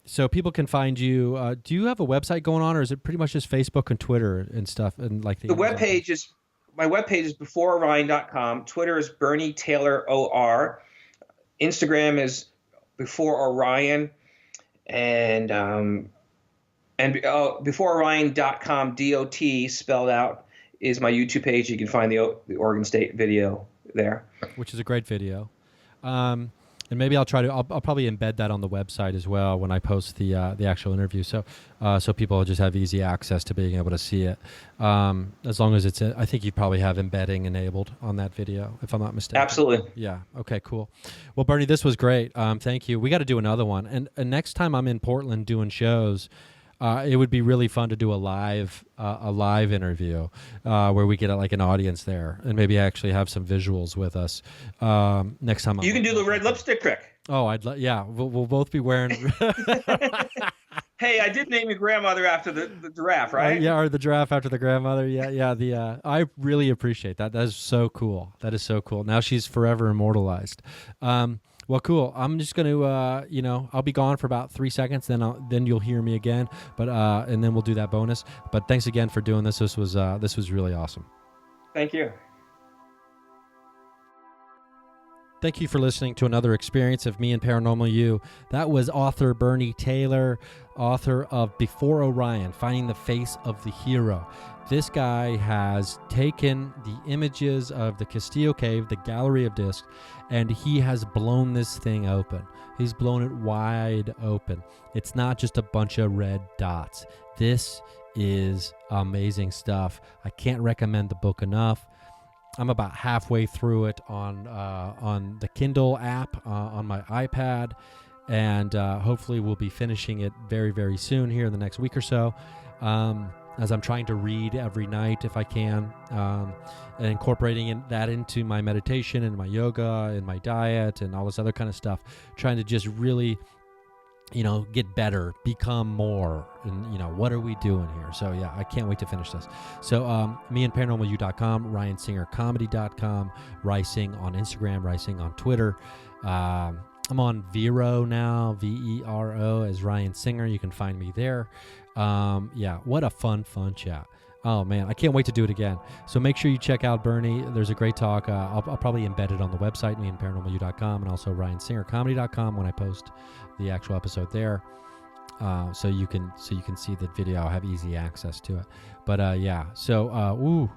So people can find you. Do you have a website going on, or is it pretty much just Facebook and Twitter and stuff? And like my webpage is BeforeOrion.com. Twitter is Bernie Taylor OR. Instagram is Before Orion, and BeforeOrion.com DOT spelled out is my YouTube page. You can find the Oregon State video there, which is a great video. And maybe I'll probably embed that on the website as well when I post the actual interview, so people will just have easy access to being able to see it. As long as I think you probably have embedding enabled on that video, if I'm not mistaken. Absolutely. Yeah. Okay. Cool. Well, Bernie, this was great. Thank you. We got to do another one, and next time I'm in Portland doing shows. It would be really fun to do a live interview where we get like an audience there, and maybe actually have some visuals with us next time. You can do the red lipstick trick. Oh, we'll both be wearing. Hey, I did name your grandmother after the giraffe, right? Or the giraffe after the grandmother. Yeah. I really appreciate that. That is so cool. Now she's forever immortalized. Well, cool. I'm just going to, I'll be gone for about 3 seconds. Then you'll hear me again. But and then we'll do that bonus. But thanks again for doing this. This was really awesome. Thank you. Thank you for listening to another experience of me and Paranormal You. That was author Bernie Taylor, author of Before Orion, Finding the Face of the Hero. This guy has taken the images of the Castillo Cave, the Gallery of Discs, and he has blown this thing open. He's blown it wide open. It's not just a bunch of red dots. This is amazing stuff. I can't recommend the book enough. I'm about halfway through it on the Kindle app on my iPad, and hopefully we'll be finishing it very, very soon here in the next week or so, as I'm trying to read every night if I can, and incorporating that into my meditation and my yoga and my diet and all this other kind of stuff, trying to just really get better, become more, and what are we doing here? So yeah, I can't wait to finish this. So me and paranormalu.com, ryansingercomedy.com, Rysing on Instagram, Rysing on Twitter. I'm on Vero now, Vero, as Ryan Singer. You can find me there. Yeah, what a fun chat. Oh man, I can't wait to do it again. So make sure you check out Bernie. There's a great talk. I'll probably embed it on the website, me and paranormalu.com, and also ryansingercomedy.com when I post the actual episode there. So you can see the video. I'll have easy access to it. But yeah, so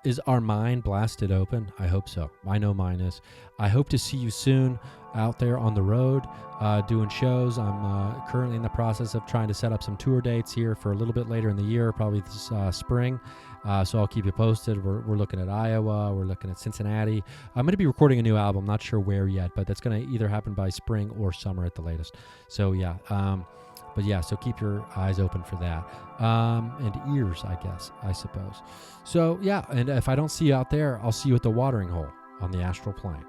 is our mind blasted open? I hope so. I know mine is. I hope to see you soon out there on the road doing shows. I'm currently in the process of trying to set up some tour dates here for a little bit later in the year, probably this spring. So I'll keep you posted. We're looking at Iowa. We're looking at Cincinnati. I'm going to be recording a new album. Not sure where yet, but that's going to either happen by spring or summer at the latest. So yeah. But yeah, so keep your eyes open for that. And ears, I suppose. So yeah, and if I don't see you out there, I'll see you at the watering hole on the astral plane.